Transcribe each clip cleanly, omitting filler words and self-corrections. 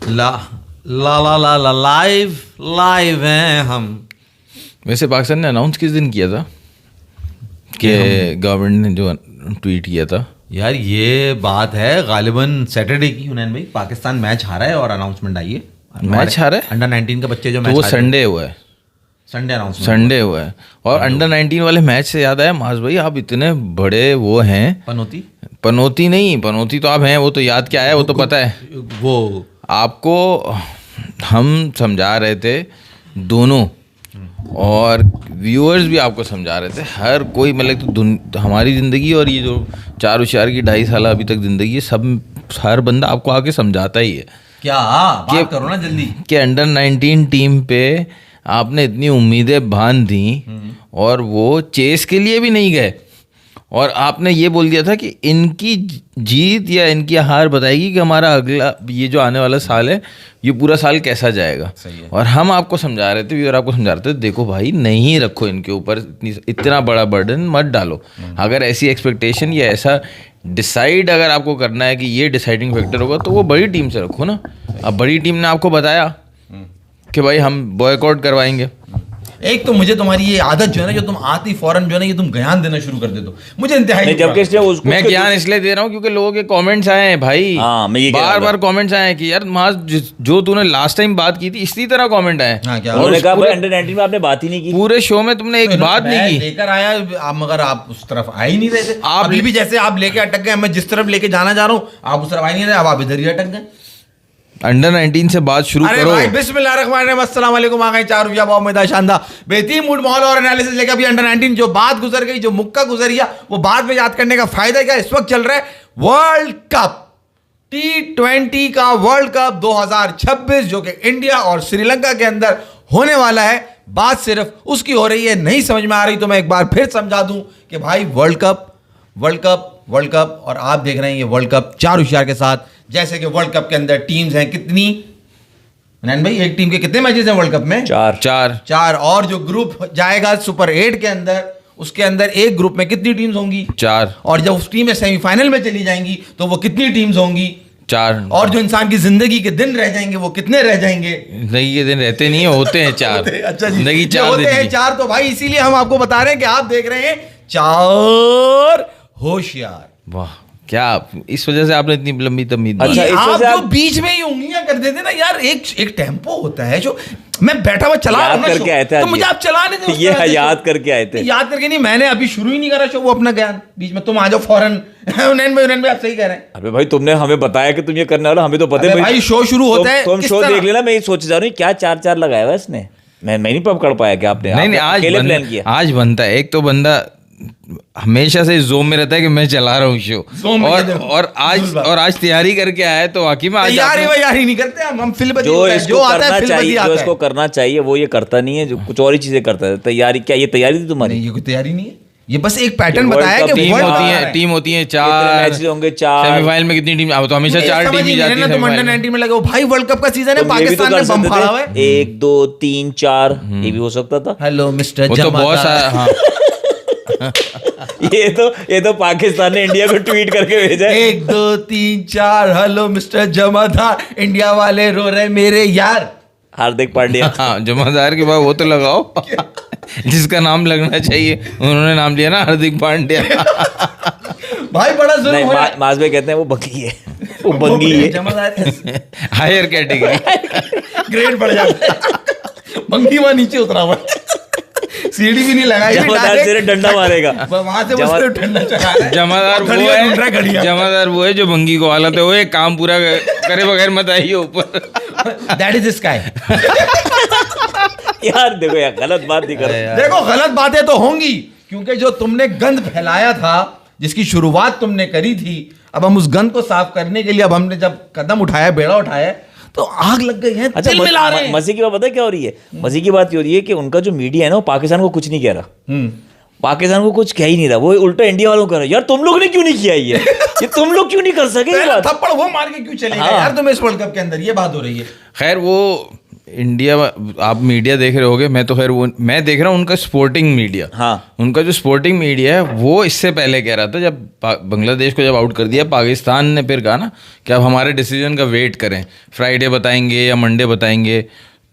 ला ला ला ला ला live हैं हम। वैसे पाकिस्तान ने अनाउंस किस दिन किया था कि गवर्नमेंट ने जो ट्वीट किया था? यार ये बात है गालिबन सैटरडे की। हुनैन भाई, पाकिस्तान मैच हारा है और अनाउंसमेंट आई है। मैच हारा है? अंडर 19 के बच्चे जो तो मैच वो संडे हुआ है, संडे अनाउंसमेंट संडे हुआ है। और अंडर 19 वाले मैच से याद आया माज भाई, आप इतने बड़े वो हैं। पनौती नहीं, पनौती तो आप हैं, वो तो याद क्या है, वो तो पता है। वो आपको हम समझा रहे थे दोनों, और व्यूअर्स भी आपको समझा रहे थे। हर कोई मतलब तो हमारी ज़िंदगी और ये जो 4 होशियार की 2.5 साल अभी तक ज़िंदगी है, सब हर बंदा आपको आके समझाता ही है। क्या बात करो ना जल्दी, कि अंडर 19 टीम पे आपने इतनी उम्मीदें बांध दी और वो चेस के लिए भी नहीं गए, और आपने ये बोल दिया था कि इनकी जीत या इनकी हार बताएगी कि हमारा अगला ये जो आने वाला साल है ये पूरा साल कैसा जाएगा। और हम आपको समझा रहे थे, और आपको समझा रहे थे, देखो भाई नहीं रखो इनके ऊपर इतना बड़ा बर्डन मत डालो। अगर ऐसी एक्सपेक्टेशन या ऐसा डिसाइड अगर आपको करना है कि ये डिसाइडिंग फैक्टर होगा तो वो बड़ी टीम से रखो ना। अब बड़ी टीम ने आपको बताया कि भाई हम बॉयकॉट करवाएंगे। एक तो मुझे तुम्हारी ये आदत जो है ना, जो तुम आती फौरन जो है ना, ये तुम ज्ञान देना शुरू कर देते हो, मुझे इंतहाई। जबकि मैं ज्ञान इसलिए दे रहा हूँ क्योंकि लोगों के कमेंट्स आए हैं भाई, बार बार कमेंट्स आए हैं कि यार माज जो तूने लास्ट टाइम बात की थी इसी तरह कमेंट आए। उन्होंने कहा भाई अंडर 19 में आपने बात ही नहीं की, पूरे शो में तुमने एक बात नहीं की। लेकर आया मगर आप उस तरफ आ ही नहीं रहे थे। आप भी जैसे आप लेके अटक गए, मैं जिस तरफ लेके जाना जा रहा हूँ आप उस तरफ आ ही नहीं रहे, अब आप इधर ही अटक गए। अंडर 19 से बात शुरू करो। भाई बिस्मिल्लाहिर्रहमानिर्रहीम, अस्सलाम वालेकुम। आ गए 4 रुपया बहुत शानदार बेहतरीन मूड माहौल और एनालिसिस लेकर। अभी अंडर 19 जो बात गुजर गई, जो मुक्का गुजर गया, वो बाद में याद करने का फायदा क्या। इस वक्त चल रहा है वर्ल्ड कप, T20 का वर्ल्ड कप 2026, जो कि इंडिया और श्रीलंका के अंदर होने वाला है। बात सिर्फ उसकी हो रही है, नहीं समझ में आ रही तो मैं एक बार फिर समझा दूं कि भाई world cup world cup world cup, और आप देख रहे हैं ये वर्ल्ड कप 4 होशियार के साथ। जैसे कि वर्ल्ड कप के अंदर टीम्स हैं कितनी, नैन भाई, एक टीम के कितने मैचेस हैं वर्ल्ड कप में? 4। और जो ग्रुप जाएगा सुपर 8 के अंदर, उसके अंदर एक ग्रुप में कितनी टीम्स होंगी? 4। और जब उस टीम में सेमीफाइनल में चली जाएंगी तो वो कितनी टीम्स होंगी? 4। और जो इंसान की जिंदगी के दिन रह जाएंगे वो कितने रह जाएंगे? जिंदगी के दिन रहते नहीं है, होते हैं 4। अच्छा जी, जिंदगी 4 होते हैं 4। तो भाई इसीलिए हम आपको बता रहे हैं कि आप देख रहे हैं 4 होशियार। वाह, क्या इस वजह से आपने इतनी लंबी तमीज। अच्छा, आप जो बीच में ही उंगलियां कर देते ना यार, एक टेम्पो होता है जो मैं बैठा हुआ चला रहा हूं ना, तो मुझे आप चलाने दो। ये याद करके आए थे? याद करके नहीं, मैंने अभी शुरू ही नहीं करा शो, वो अपना ज्ञान बीच में तुम आ जाओ फौरन। उनैन भाई आप सही कह रहे हैं। अबे भाई तुमने हमें बताया कि तुम ये करने वाला, हमें तो पता है भाई। शो शुरू होता है, तुम शो देख लेना। मैं ये सोच जा रहा हूँ क्या 4-4 लगाया हुआ इसने, मैं नहीं पकड़ पाया कि आपने। नहीं, आज बनता है। एक तो बंदा हमेशा से जोम में रहता है कि मैं चला रहा हूँ शो, और आज तैयारी करके आया है, तो वाकई में आज तैयारी नहीं करते हम फिल्म जो इसको करना चाहिए वो ये करता नहीं है, जो कुछ और ही चीजें करता है। तैयारी क्या, ये तैयारी थी तुम्हारी? ये कोई तैयारी नहीं है, ये बस एक पैटर्न बताया कि टीम होती है 4 मैच होंगे, 4 सेमीफाइनल में कितनी टीम, अब तो हमेशा 4 टीम ही जाती है। तुम अंडर 19 में लगे हो भाई, वर्ल्ड कप का सीजन है, पाकिस्तान ने बम फाड़ा हुआ है। 1 2 3 4 ये भी हो सकता था। हेलो मिस्टर, वो तो बहुत सारा। ये तो पाकिस्तान ने इंडिया को ट्वीट करके भेजा है। 1 2 3 4 हेलो मिस्टर जमादार, इंडिया वाले रो रहे मेरे यार। हार्दिक पांड्या। हाँ, जमादार के बाद वो तो लगाओ जिसका नाम लगना चाहिए, उन्होंने नाम लिया ना हार्दिक पांड्या। भाई बड़ा जुल्म हो रहा है। माज भाई कहते हैं वो बंगी है, वो बंगी है, जमादार हायर कैटेगरी, ग्रेड बढ़ जाता है। बंगी वहां नीचे उतरा हुआ, सीढ़ी भी नहीं लगाई, डंडा मारेगा वहां से, बस ठंडा चला रहा है। जमादार वो है जो भंगी को हालत है, वो एक काम पूरा करे बगैर मत आइए ऊपर। That is sky. यार देखो यार, गलत बात नहीं कर। देखो गलत बातें तो होंगी, क्योंकि जो तुमने गंद फैलाया था, जिसकी शुरुआत तुमने करी थी, अब हम उस गंद को साफ करने के लिए, अब हमने जब कदम उठाया, बेड़ा उठाया, तो आग लग गई है। अच्छा, मजे की बात पता है क्या हो रही है? मजे की बात ये हो रही है कि उनका जो मीडिया है ना, वो पाकिस्तान को कुछ नहीं कह रहा, पाकिस्तान को कुछ कह ही नहीं रहा, वो उल्टा इंडिया वालों को कर रहा है। यार तुम लोग ने क्यों नहीं किया ये तुम लोग क्यों नहीं कर सके? थप्पड़ वो मार के क्यों चलेगा यार तुम्हें इस वर्ल्ड कप के अंदर, ये बात हो रही है। खैर वो इंडिया, आप मीडिया देख रहे होगे, मैं तो खैर वो मैं देख रहा हूँ उनका स्पोर्टिंग मीडिया। हाँ। उनका जो स्पोर्टिंग मीडिया है वो इससे पहले कह रहा था, जब बांग्लादेश को जब आउट कर दिया, पाकिस्तान ने फिर कहा ना कि अब हमारे डिसीजन का वेट करें, फ्राइडे बताएंगे या मंडे बताएंगे।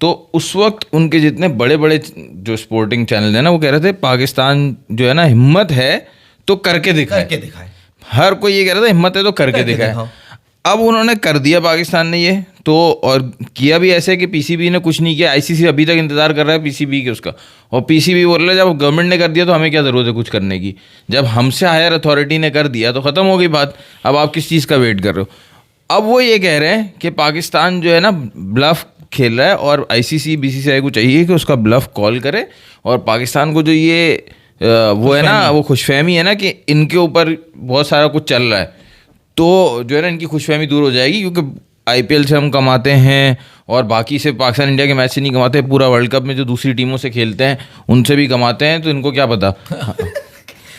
तो उस वक्त उनके जितने बड़े बड़े जो स्पोर्टिंग चैनल है ना, वो कह रहे थे पाकिस्तान जो है ना, हिम्मत है तो करके दिखाए। हर कोई ये कह रहा था हिम्मत है तो करके दिखाए। अब उन्होंने कर दिया पाकिस्तान ने ये तो, और किया भी ऐसे कि पीसीबी ने कुछ नहीं किया। आईसीसी अभी तक इंतजार कर रहा है पीसीबी के उसका, और पीसीबी बोल रहा है जब गवर्नमेंट ने कर दिया तो हमें क्या ज़रूरत है कुछ करने की। जब हमसे हायर अथॉरिटी ने कर दिया तो ख़त्म हो गई बात, अब आप किस चीज़ का वेट कर रहे हो। अब वो ये कह रहे हैं कि पाकिस्तान जो है ना ब्लफ खेल रहा है, और आईसीसी बीसीसीआई को चाहिए कि उसका ब्लफ कॉल करे, और पाकिस्तान को जो ये वो है ना, वो खुशफहमी है ना कि इनके ऊपर बहुत सारा कुछ चल रहा है, तो जो है ना इनकी खुशफहमी दूर हो जाएगी। क्योंकि आईपीएल से हम कमाते हैं, और बाकी से पाकिस्तान इंडिया के मैच से नहीं कमाते, पूरा वर्ल्ड कप में जो दूसरी टीमों से खेलते हैं उनसे भी कमाते हैं, तो इनको क्या पता।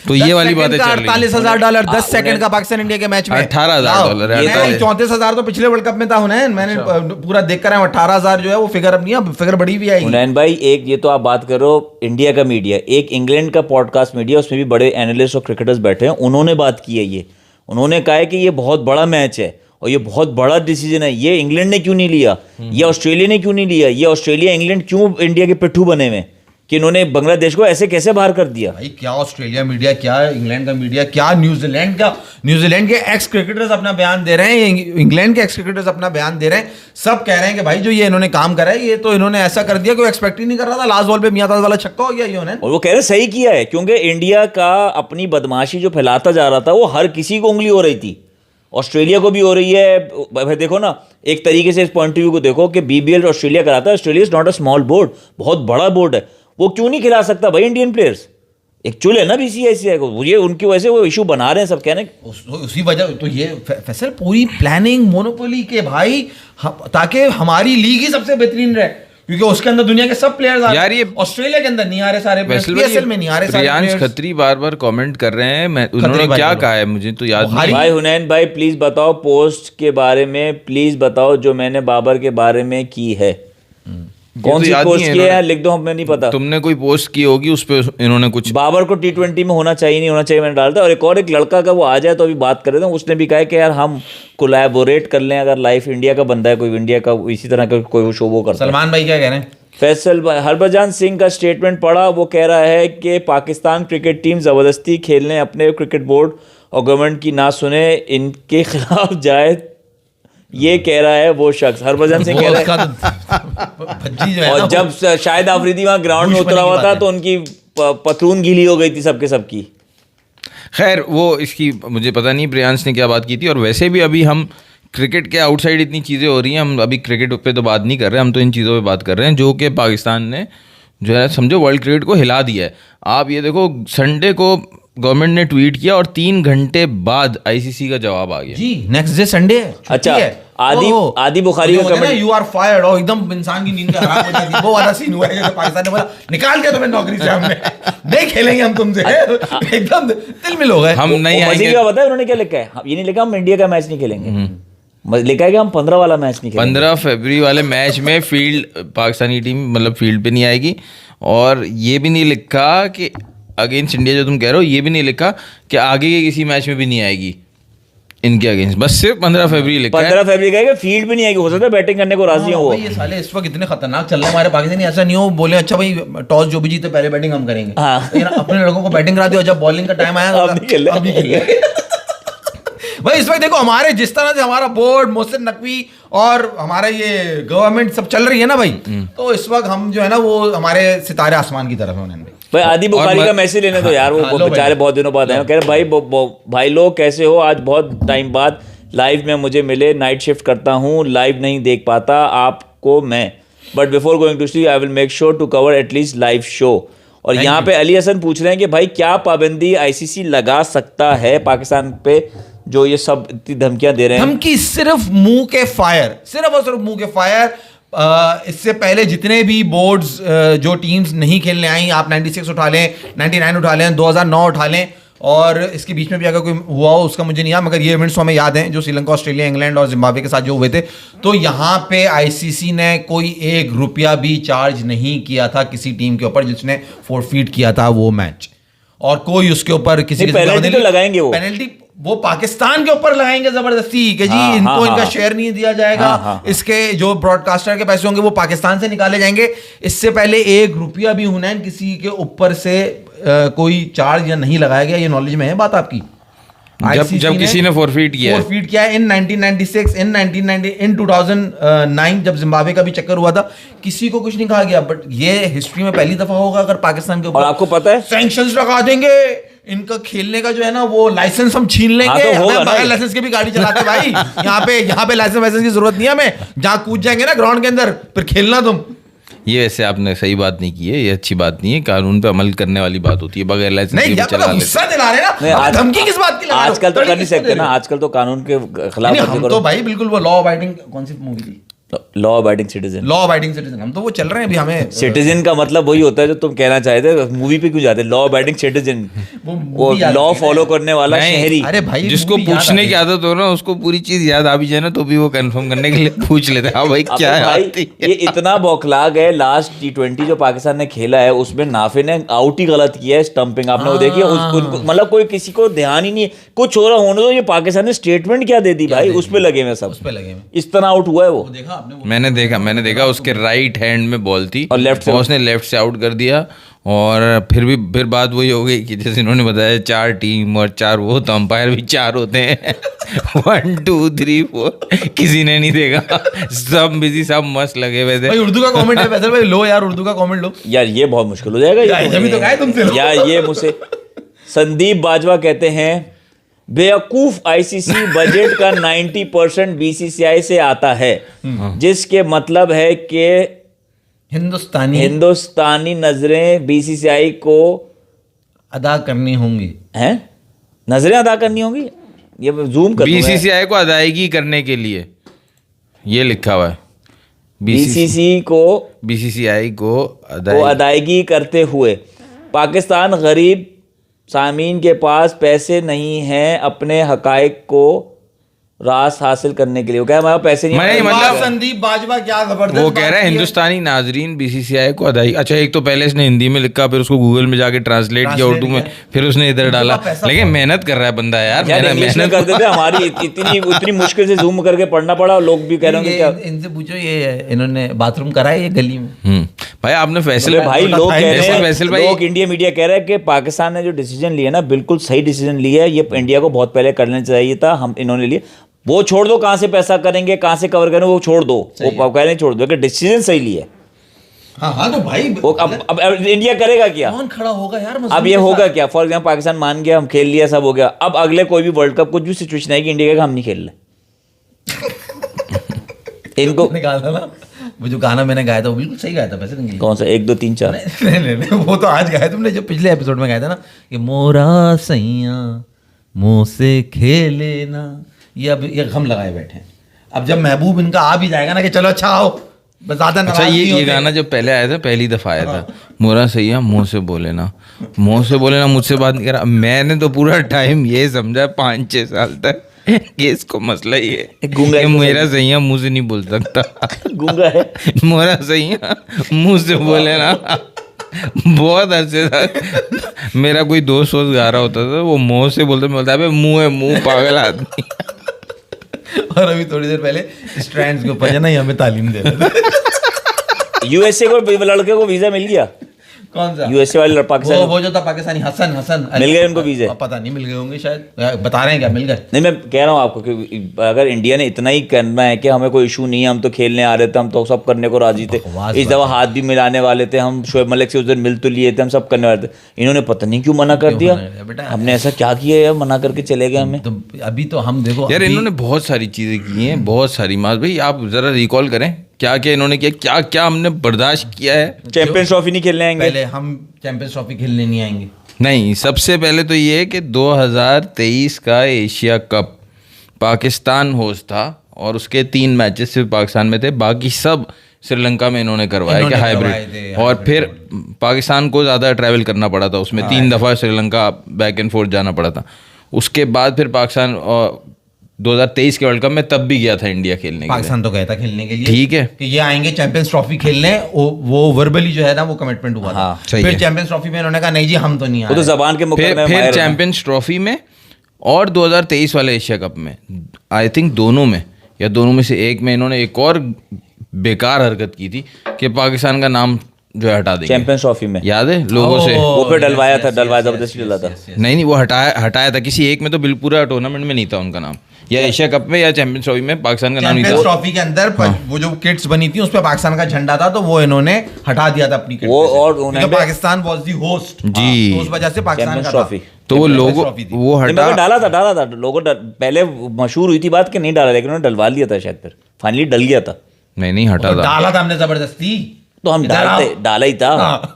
तो ये वाली बातें चल रही हैं। $48,000 10 सेकंड का पाकिस्तान इंडिया के मैच में $18,000 34,000 तो पिछले वर्ल्ड कप में था हुनैन, मैंने पूरा देख कर 18,000 जो है वो फिगर अब नहीं है, फिगर बढ़ी भी आएगी। हुनैन भाई, एक ये तो आप बात करो इंडिया का मीडिया, एक इंग्लैंड का पॉडकास्ट मीडिया, उसमें भी बड़े एनालिस्ट और क्रिकेटर्स बैठे हैं, उन्होंने बात की है ये। उन्होंने कहा है कि ये बहुत बड़ा मैच है और ये बहुत बड़ा डिसीजन है, ये इंग्लैंड ने क्यों नहीं लिया, ये ऑस्ट्रेलिया ने क्यों नहीं लिया, ये ऑस्ट्रेलिया इंग्लैंड क्यों इंडिया के पिट्ठू बने हुए कि इन्होंने बांग्लादेश को ऐसे कैसे बाहर कर दिया। भाई क्या ऑस्ट्रेलिया मीडिया, क्या इंग्लैंड का मीडिया, क्या न्यूजीलैंड का, न्यूजीलैंड के एक्स क्रिकेटर्स अपना बयान दे रहे हैं, इंग्लैंड के एक्स क्रिकेटर्स अपना बयान दे रहे हैं, सब कह रहे हैं कि भाई जो ये इन्होंने काम करा है, ये तो इन्होंने ऐसा कर दिया कोई एक्सपेक्ट ही नहीं कर रहा था। लास्ट बॉल पे मियां ताज वाला छक्का हो गया ये उन्होंने, और वो कह रहे सही किया है, क्योंकि इंडिया का अपनी बदमाशी जो फैलाता जा रहा था वो हर किसी को उंगली हो रही थी, ऑस्ट्रेलिया को भी हो रही है। भाई देखो ना, एक तरीके से इस पॉइंट ऑफ व्यू को देखो कि बीबीएल ऑस्ट्रेलिया कराता है, Australia is not a small board, बहुत बड़ा बोर्ड है, वो क्यों नहीं खिला सकता भाई इंडियन प्लेयर्स। एक चुल है ना बीसीसीआई को, ये उनकी वजह से वो इशू बना रहे हैं सब, कहने उसी वजह तो ये फैसल पूरी प्लानिंग मोनोपोली के भाई, ताकि हमारी लीग ही सबसे बेहतरीन रहे, क्योंकि उसके अंदर दुनिया के सब प्लेयर्स आ रहे हैं। यार ये ऑस्ट्रेलिया के अंदर नहीं आ रहे सारे प्लेयर्स, पीएसएल में नहीं आ रहे सारे प्लेयर्स। खत्री बार-बार कमेंट कर रहे हैं, मैं उन्होंने क्या कहा है मुझे तो याद नहीं। भाई हुनैन भाई प्लीज बताओ पोस्ट के बारे में, प्लीज बताओ जो मैंने बाबर के बारे में की है, कौन सी पोस्ट की है, लिख दो, हमें नहीं पता। तुमने कोई पोस्ट की होगी उस पे इन्होंने कुछ, बाबर को टी20 में होना चाहिए नहीं होना चाहिए मैंने डालता। और एक लड़का का वो आ जाए तो अभी बात कर रहे थे, उसने भी कहा कि यार हम कोलैबोरेट कर लें, अगर लाइफ इंडिया का बंदा है कोई, इंडिया का इसी तरह का कोई शो वो करता है। सलमान भाई क्या कह रहे हैं? फैसल हरभजन सिंह का स्टेटमेंट पढ़ा, वो कह रहा है कि पाकिस्तान क्रिकेट टीम ज़बरदस्ती खेलने अपने क्रिकेट बोर्ड और गवर्नमेंट की ना सुने, इनके खिलाफ जाए, ये कह रहा है वो शख्स। हरभजन सिंह कह रहा है। और जब शायद आफरीदी वहां ग्राउंड में उतरा हुआ था तो उनकी पतलून गीली हो गई थी सबके सबकी। खैर वो इसकी मुझे पता नहीं प्रियांश ने क्या बात की थी। और वैसे भी अभी हम क्रिकेट के आउटसाइड इतनी चीज़ें हो रही हैं, हम अभी क्रिकेट पे तो बात नहीं कर रहे, हम तो इन चीज़ों पे बात कर रहे हैं जो कि पाकिस्तान ने जो है समझो वर्ल्ड क्रिकेट को हिला दिया है। आप ये देखो, संडे को गवर्नमेंट ने ट्वीट किया और 3 घंटे बाद आईसीसी का जवाब आ गया। जी नेक्स्ट डे संडे है। अच्छा, आदि बुखारी का कमेंट, यू आर फायर्ड, और एकदम इंसान की नींद हराम हो जाती है, वो वाला सीन हुआ है जैसे पाकिस्तान ने बोला निकाल दिया तुम्हें नौकरी से, हमने नहीं खेलेंगे हम तुमसे, एकदम तिलमिल हो गए। हम नहीं आएंगे। क्या पता है उन्होंने क्या लिखा है? ये नहीं लिखा हम इंडिया का मैच नहीं खेलेंगे, लिखा है कि हम 15 वाला मैच नहीं खेलेंगे। 15 फरवरी वाले मैच में फील्ड पाकिस्तानी टीम मतलब फील्ड पे नहीं आएगी। और ये भी नहीं लिखा कि अगेंस्ट इंडिया जो तुम कह रहे हो, ये भी नहीं लिखा कि आगे के किसी मैच में भी नहीं आएगी इनके अगेंस्ट, बस सिर्फ 15 फरवरी लिखा है। 15 फरवरी कहेगा, फील्ड भी नहीं आएगी, हो सकता है बैटिंग करने को राजी हो। ये साले इस वक्त इतने खतरनाक चल रहे हैं हमारे पाकिस्तानी, ऐसा नहीं हो बोले अच्छा भाई टॉस जो भी जीते पहले बैटिंग हम करेंगे। अपने लड़कों को बैटिंग करा दिया, जब बॉलिंग का टाइम आया अब नहीं खेल भाई। इस वक्त देखो हमारे जिस तरह से हमारा बोर्ड, मोहसिन नकवी और हमारा ये गवर्नमेंट सब चल रही है ना भाई, तो इस वक्त हम जो है ना वो हमारे सितारे आसमान की तरफ है। भाई आदि बुखारी का मैसेज लेने तो यार, वो बेचारे बहुत दिनों बाद आए, कह रहे भाई लोग कैसे हो, आज बहुत टाइम बाद लाइव में मुझे मिले, नाइट शिफ्ट करता हूँ, लाइव नहीं देख पाता आपको मैं, but before going to sleep I will make sure to cover at least live show. और यहाँ पे अली हसन पूछ रहे हैं कि भाई क्या पाबंदी आईसीसी लगा सकता है पाकिस्तान पे, जो ये सब इतनी धमकियां दे रहे हैं? धमकी सिर्फ मुंह के फायर, सिर्फ और सिर्फ मुंह के फायर। इससे पहले जितने भी बोर्ड्स जो टीम्स नहीं खेलने आई, आप 96 उठा लें, 99 उठा लें, 2009 उठा लें, और इसके बीच में भी अगर कोई हुआ हो उसका मुझे नहीं याद, मगर ये इवेंट्स हमें याद हैं जो श्रीलंका, ऑस्ट्रेलिया, इंग्लैंड और जिम्बाब्वे के साथ जो हुए थे। तो यहाँ पे आईसीसी ने कोई ₹1 भी चार्ज नहीं किया था किसी टीम के ऊपर जिसने फोरफीट किया था वो मैच, और कोई उसके ऊपर किसी पेनल्टी तो लगाएंगे, वो पेनल्टी वो पाकिस्तान के ऊपर लगाएंगे जबरदस्ती कि जी इनको इनका शेयर नहीं दिया जाएगा, इसके जो ब्रॉडकास्टर के पैसे होंगे वो पाकिस्तान से निकाले जाएंगे। इससे पहले ₹1 भी हुनैन किसी के ऊपर से कोई चार्ज या नहीं लगाया गया। ये नॉलेज में है बात आपकी? जब किसी ने फोरफीट किया इन 1996, इन 2009 जब जिम्बाब्वे का भी चक्कर हुआ था, किसी को कुछ नहीं कहा गया। बट ये हिस्ट्री में पहली दफा होगा अगर पाकिस्तान के ऊपर, और आपको पता है, सैंक्शंस लगा देंगे, इनका खेलने का जो है ना वो लाइसेंस हम छीन लेंगे। तो होगा बगैर लाइसेंस के भी गाड़ी चलाते भाई। यहाँ पे लाइसेंस की जरूरत नहीं है हमें, जहाँ कूद जाएंगे ना ग्राउंड के अंदर फिर खेलना तुम। ये वैसे आपने सही बात नहीं की है, ये अच्छी बात नहीं है, कानून पे अमल करने वाली बात होती है, बगैर लाइसेंस नहीं, के भी चला गुस्सा दिला रहे ना, आज धमकी किस बात की लगा रहे हो? आजकल तो कर नहीं सकते ना, आजकल तो कानून के खिलाफ हम तो भाई बिल्कुल वो लॉ अबाइडिंग, कौन सी मूवी थी, law abiding citizen, law abiding citizen, हम तो वो चल रहे हैं अभी। हमें सिटीजन का मतलब वही होता है जो तुम कहना चाहते थे, मूवी पे क्यों जाते? लॉ अबाइडिंग सिटीजन, वो लॉ फॉलो करने वाला शहरी। अरे भाई जिसको पूछने की आदत हो ना उसको पूरी चीज याद आ भी जाए ना तो भी वो कंफर्म करने के लिए पूछ लेते हैं, हाँ भाई क्या है। भाई ये इतना बौखला गए, लास्ट T20 जो पाकिस्तान ने खेला है उसमें नाफे ने आउट ही गलत किया है, स्टंपिंग आपने वो देखी है, मतलब कोई किसी को ध्यान ही नहीं है, कुछ हो रहा होने दो। ये पाकिस्तान ने स्टेटमेंट क्या दे दी भाई, उस पे लगे हुए सब, उस पे लगे हुए। इस तरह आउट हुआ है वो। देखा आपने? मैंने देखा उसके राइट हैंड में बॉल थी और लेफ्ट से उसने लेफ्ट से आउट कर दिया। और फिर बात वही हो गई कि जैसे इन्होंने बताया 4 टीम और 4 वो, तो अंपायर भी 4 होते हैं। 1 2 3 4 किसी ने नहीं देखा, सब बिजी, सब मस्त लगे हुए थे। भाई उर्दू का कमेंट है फैसल भाई, लो यार उर्दू का कमेंट लो यार, ये बहुत मुश्किल हो जाएगा जब तो कहा तुमसे यार। ये मुझसे संदीप बाजवा कहते हैं, बेवकूफ आईसीसी बजट का 90% बीसीसीआई से आता है, जिसके मतलब है कि हिंदुस्तानी नजरें बीसीसीआई को अदा करनी होंगी, हैं नजरें अदा करनी होंगी। ये जूम कर बीसीसीआई को अदायगी करने के लिए ये लिखा हुआ है, बीसीसीआई को अदायगी करते हुए पाकिस्तान गरीब सामीन के पास पैसे नहीं हैं अपने हकायक को रास हासिल करने के लिए। वो कह रहा है पैसे नहीं, मतलब संदीप बाजवा क्या जबरदस्त वो कह रहा है हिंदुस्तानी नाजरीन बीसीसीआई को अदायगी। अच्छा, एक तो पहले इसने हिंदी में लिखा, फिर उसको गूगल में जाके ट्रांसलेट किया उर्दू में, फिर उसने इधर डाला। लेकिन मेहनत कर रहा है बंदा यार, मेहनत करते थे। हमारी इतनी मुश्किल से जूम करके पढ़ना पड़ा, और लोग भी कह रहे हैं कि इनसे पूछो ये इन्होंने बाथरूम करा है ये गली में। भाई आपने फैसल भाई लोग कह रहे हैं, लोग इंडिया मीडिया कह रहा है कि पाकिस्तान ने जो डिसीजन लिया ना बिल्कुल सही डिसीजन लिया है, ये इंडिया को बहुत पहले करना चाहिए था, हम इन्होंने लिए। वो छोड़ दो, कहां से पैसा करेंगे, कहां से कवर करेंगे, वो छोड़ दो, वो कह रहे छोड़ दो, कि डिसीजन सही लिया। हाँ तो भाई वो अब इंडिया करेगा क्या? कौन खड़ा होगा यार? अब ये होगा क्या? फॉर एग्जाम्पल पाकिस्तान मान गया, हम खेल लिया, सब हो गया, अब अगले कोई भी वर्ल्ड कप कुछ भी सिचुएशन आएगी इंडिया का, हम नहीं खेल रहे। इनको निकाला ना वो जो गाना मैंने गाया था वो बिल्कुल सही गाया था वैसे। कौन सा? 1 2 3 4? नहीं, वो तो आज गाया तुमने, जो पिछले एपिसोड में गाया था ना कि मोरा सैया मुँह से खेले ना, ये अब ये हम लगाए बैठे हैं। अब जब महबूब इनका आ भी जाएगा ना कि चलो अच्छा आओ, ज्यादा अच्छा, ये गाना जब पहले आया था, पहली दफा आया था, मोरा सैया मुँह से बोले ना, मुझसे बात नहीं करा। मैंने तो पूरा टाइम ये समझा 5-6 साल तक कि इसको मसला ही है कि मेरा सैया मुँह से नहीं बोल सकता। गूंगा है। मोरा सैया मुँह से बोले ना, बहुत अरसे तक मेरा कोई दोस्त गा रहा होता था, वो मुँह से बोलता है मुँह है, मुँह पागल आदमी। और अभी थोड़ी देर पहले स्ट्रैंड्स के ऊपर ना हमें तालीम दे रहे थे। यूएसए को लड़के को वीजा मिल गया। कौन सा? यूएसए वाले पाकिस्तान, वो जो था पाकिस्तानी हसन मिल गए उनको वीजे? पता नहीं, मिल गए होंगे शायद, बता रहे हैं क्या मिल गए? नहीं, मैं कह रहा हूँ आपको कि अगर इंडिया ने इतना ही करना है कि हमें कोई इशू नहीं है, हम तो खेलने आ रहे थे, हम तो सब करने को राजी थे, इस दफा हाथ भी मिलाने वाले थे, हम शोएब मलिक से उस दिन मिल तो लिए थे, हम सब करने वाले थे, इन्होंने पता नहीं क्यों मना कर दिया। हमने ऐसा क्या किया यार, मना करके चले गए हमें? तो अभी तो हम देखो यार, इन्होंने बहुत सारी चीजें की हैं, बहुत सारी। माज भाई आप जरा रिकॉल करें क्या क्या इन्होंने किया, क्या क्या हमने बर्दाश्त किया है। चैंपियंस ट्रॉफी नहीं खेलने आएंगे, पहले हम चैंपियंस ट्रॉफी खेलने नहीं आएंगे। नहीं, सबसे पहले तो ये है कि 2023 का एशिया कप पाकिस्तान होस्ट था और उसके 3 मैचेस सिर्फ पाकिस्तान में थे, बाकी सब श्रीलंका में इन्होंने करवाया कि करवाए थे, हाइब्रिड। और फिर पाकिस्तान को ज़्यादा ट्रैवल करना पड़ा था उसमें, 3 दफ़ा श्रीलंका बैक एंड फोर्थ जाना पड़ा था। उसके बाद फिर पाकिस्तान 2023 के वर्ल्ड कप में तब भी गया था इंडिया खेलने के लिए। पाकिस्तान तो गया था खेलने के लिए, ठीक है, कि ये आएंगे चैंपियंस ट्रॉफी खेलने, वो वर्बली जो है ना वो कमिटमेंट हुआ था। हाँ, सही फिर है। चैंपियंस ट्रॉफी में उन्होंने कहा नहीं जी हम तो नहीं वो तो आए। जबान के मुकदमे में फिर माहिर हैं। चैंपियंस ट्रॉफी में और 2023 वाले एशिया कप में, आई थिंक दोनों में या दोनों में से एक में इन्होंने एक और बेकार हरकत की थी कि पाकिस्तान का नाम जो है हटा देंगे। चैंपियंस ट्रॉफी में याद है लोगों से? वो फिर डलवाया था, जबरदस्ती डला था। नहीं, वो हटाया था किसी एक में, तो बिल्कुल पूरा टूर्नामेंट में नहीं था उनका नाम, या एशिया कप में या चैंपियंस ट्रॉफी में पाकिस्तान का नाम नहीं चैंपियंस था। ट्रॉफी के अंदर वो जो किट्स बनी थी उस पे पाकिस्तान का झंडा था, तो वो इन्होंने हटा दिया था अपनी किट वो पे से। और क्योंकि उन्होंने- पाकिस्तान वाज दी होस्ट जी। तो उस वजह से पाकिस्तान चैंपियंस का ट्रॉफी। तो वो चैंपियंस लोगो ट्रॉफी थी। वो नहीं, हटा मगर डाला था लोगों पहले मशहूर हुई थी बात कि नहीं डाला, लेकिन उन्होंने डलवा लिया था शायद, फिर फाइनली डल गया था। नहीं हटा तो था। डाला था हमने जबरदस्ती, तो हम इधर आओ। डाला ही था। हाँ।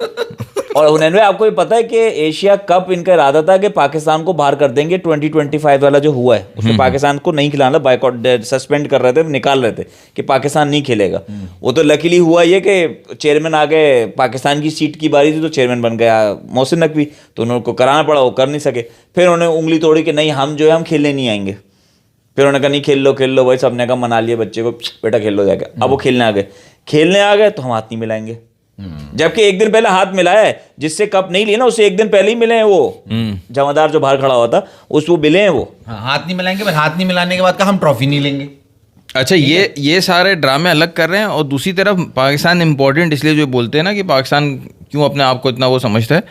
और उन्होंने आपको ये पता है कि एशिया कप इनका इरादा था कि पाकिस्तान को बाहर कर देंगे। 2025 वाला जो हुआ है उसमें पाकिस्तान को नहीं खिलाना, बायकॉट सस्पेंड कर रहे थे, निकाल रहे थे कि पाकिस्तान नहीं खेलेगा। वो तो लकीली हुआ ये कि चेयरमैन आ गए, पाकिस्तान की सीट की बारी थी तो चेयरमैन बन गया मोहसिन नकवी, तो उनको कराना पड़ा, वो कर नहीं सके। फिर उन्होंने उंगली तोड़ी कि नहीं हम जो है हम खेलने नहीं आएंगे। फिर उन्होंने कहा नहीं खेल लो भाई, सबने कहा मना लिया बच्चे को, बेटा खेल लो जाके। अब वो खेलने आ गए तो हम हाथ नहीं मिलाएंगे, जबकि एक दिन पहले हाथ मिलाया है। जिससे कप नहीं लिया ना उससे एक दिन पहले ही मिले हैं वो जमादार जो बाहर खड़ा हुआ था, वो मिले हैं वो। हाँ, हाथ नहीं मिलाएंगे, पर हाथ नहीं मिलाने के बाद का हम ट्रॉफी नहीं लेंगे। अच्छा, ये सारे ड्रामे अलग कर रहे हैं, और दूसरी तरफ पाकिस्तान इम्पोर्टेंट इसलिए जो बोलते हैं ना कि पाकिस्तान क्यों अपने आप को इतना वो समझता है,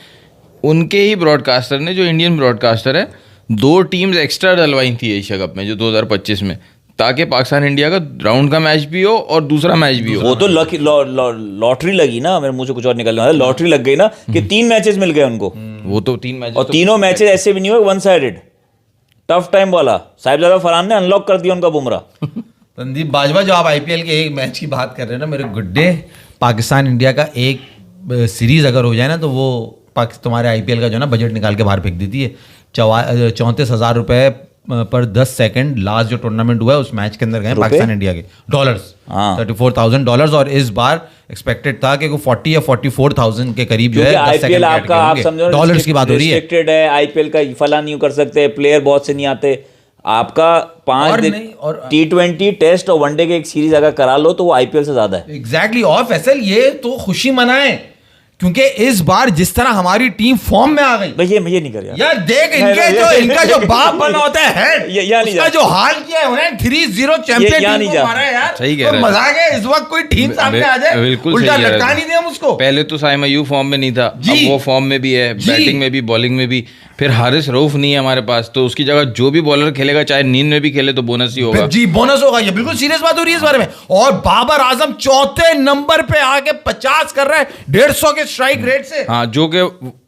उनके ही ब्रॉडकास्टर ने, जो इंडियन ब्रॉडकास्टर है, 2 टीम्स एक्स्ट्रा डलवाई थी एशिया कप में जो 2025 में, ताकि पाकिस्तान इंडिया का राउंड का मैच भी हो और दूसरा मैच भी हो। वो तो लॉटरी लगी ना, मेरे मुंह से कुछ और निकलने वाला, लॉटरी लग गई ना कि 3 मैचेस मिल गए उनको, वो तो 3 मैच, और तीनों मैचेस ऐसे भी नहीं हुए वन साइडेड, टफ टाइम वाला। साहिबजादा फरहान ने अनलॉक कर दिया उनका बुमराह। संदीप बाजवा, जो आप आईपीएल के एक मैच की बात कर रहे हैं ना मेरे गुड्डे, पाकिस्तान इंडिया का एक सीरीज अगर हो जाए ना तो वो तुम्हारे आईपीएल का जो ना बजट निकाल के बाहर फेंक देती है। 34,000 रुपए पर 10 सेकंड लास्ट जो टूर्नामेंट हुआ है उस मैच के अंदर गए पाकिस्तान इंडिया के डॉलर्स, हाँ। $34,000। और इस बार एक्सपेक्टेड था कि 40 या 44,000 के करीब जो है क्योंकि 10 आईपीएल सेकंड आपका आप समझो डॉलर्स की बात हो रही है। रिस्ट्रिक्टेड है, आईपीएल का फला नहीं कर सकते, प्लेयर बहुत से नहीं आते। आपका 5 दिन T20 टेस्ट और वनडे के एक सीरीज अगर करा लो तो वो आईपीएल से ज्यादा है। एग्जैक्टली। और फैसल ये तो खुशी मनाएं क्योंकि इस बार जिस तरह हमारी टीम फॉर्म में आ गई। भैया ये नहीं कर यार देख इनका जो बाप बना होता है उसका जो हाल किया है उन्होंने 3-0 चैंपियन टीम को मारा है यार। सही कह रहे हैं। मजाक है, इस वक्त कोई टीम सामने आ जाए बिल्कुल उल्टा सही कह रहे लटका हैं। नहीं दे हम उसको। पहले तो साइम अयूब फॉर्म में नहीं था, अब जी। वो फॉर्म में भी है, जी। बैटिंग में भी बॉलिंग में भी। फिर हारिस रऊफ नहीं है हमारे पास, तो उसकी जगह जो भी बॉलर खेलेगा चाहे नींद में भी खेले तो बोनस ही होगा। जी बोनस होगा, ये बिल्कुल सीरियस बात हो रही है इस बारे में। और बाबर आजम 4थे नंबर पे आके 50 कर रहा है 150 के स्ट्राइक रेट से। हाँ, जो कि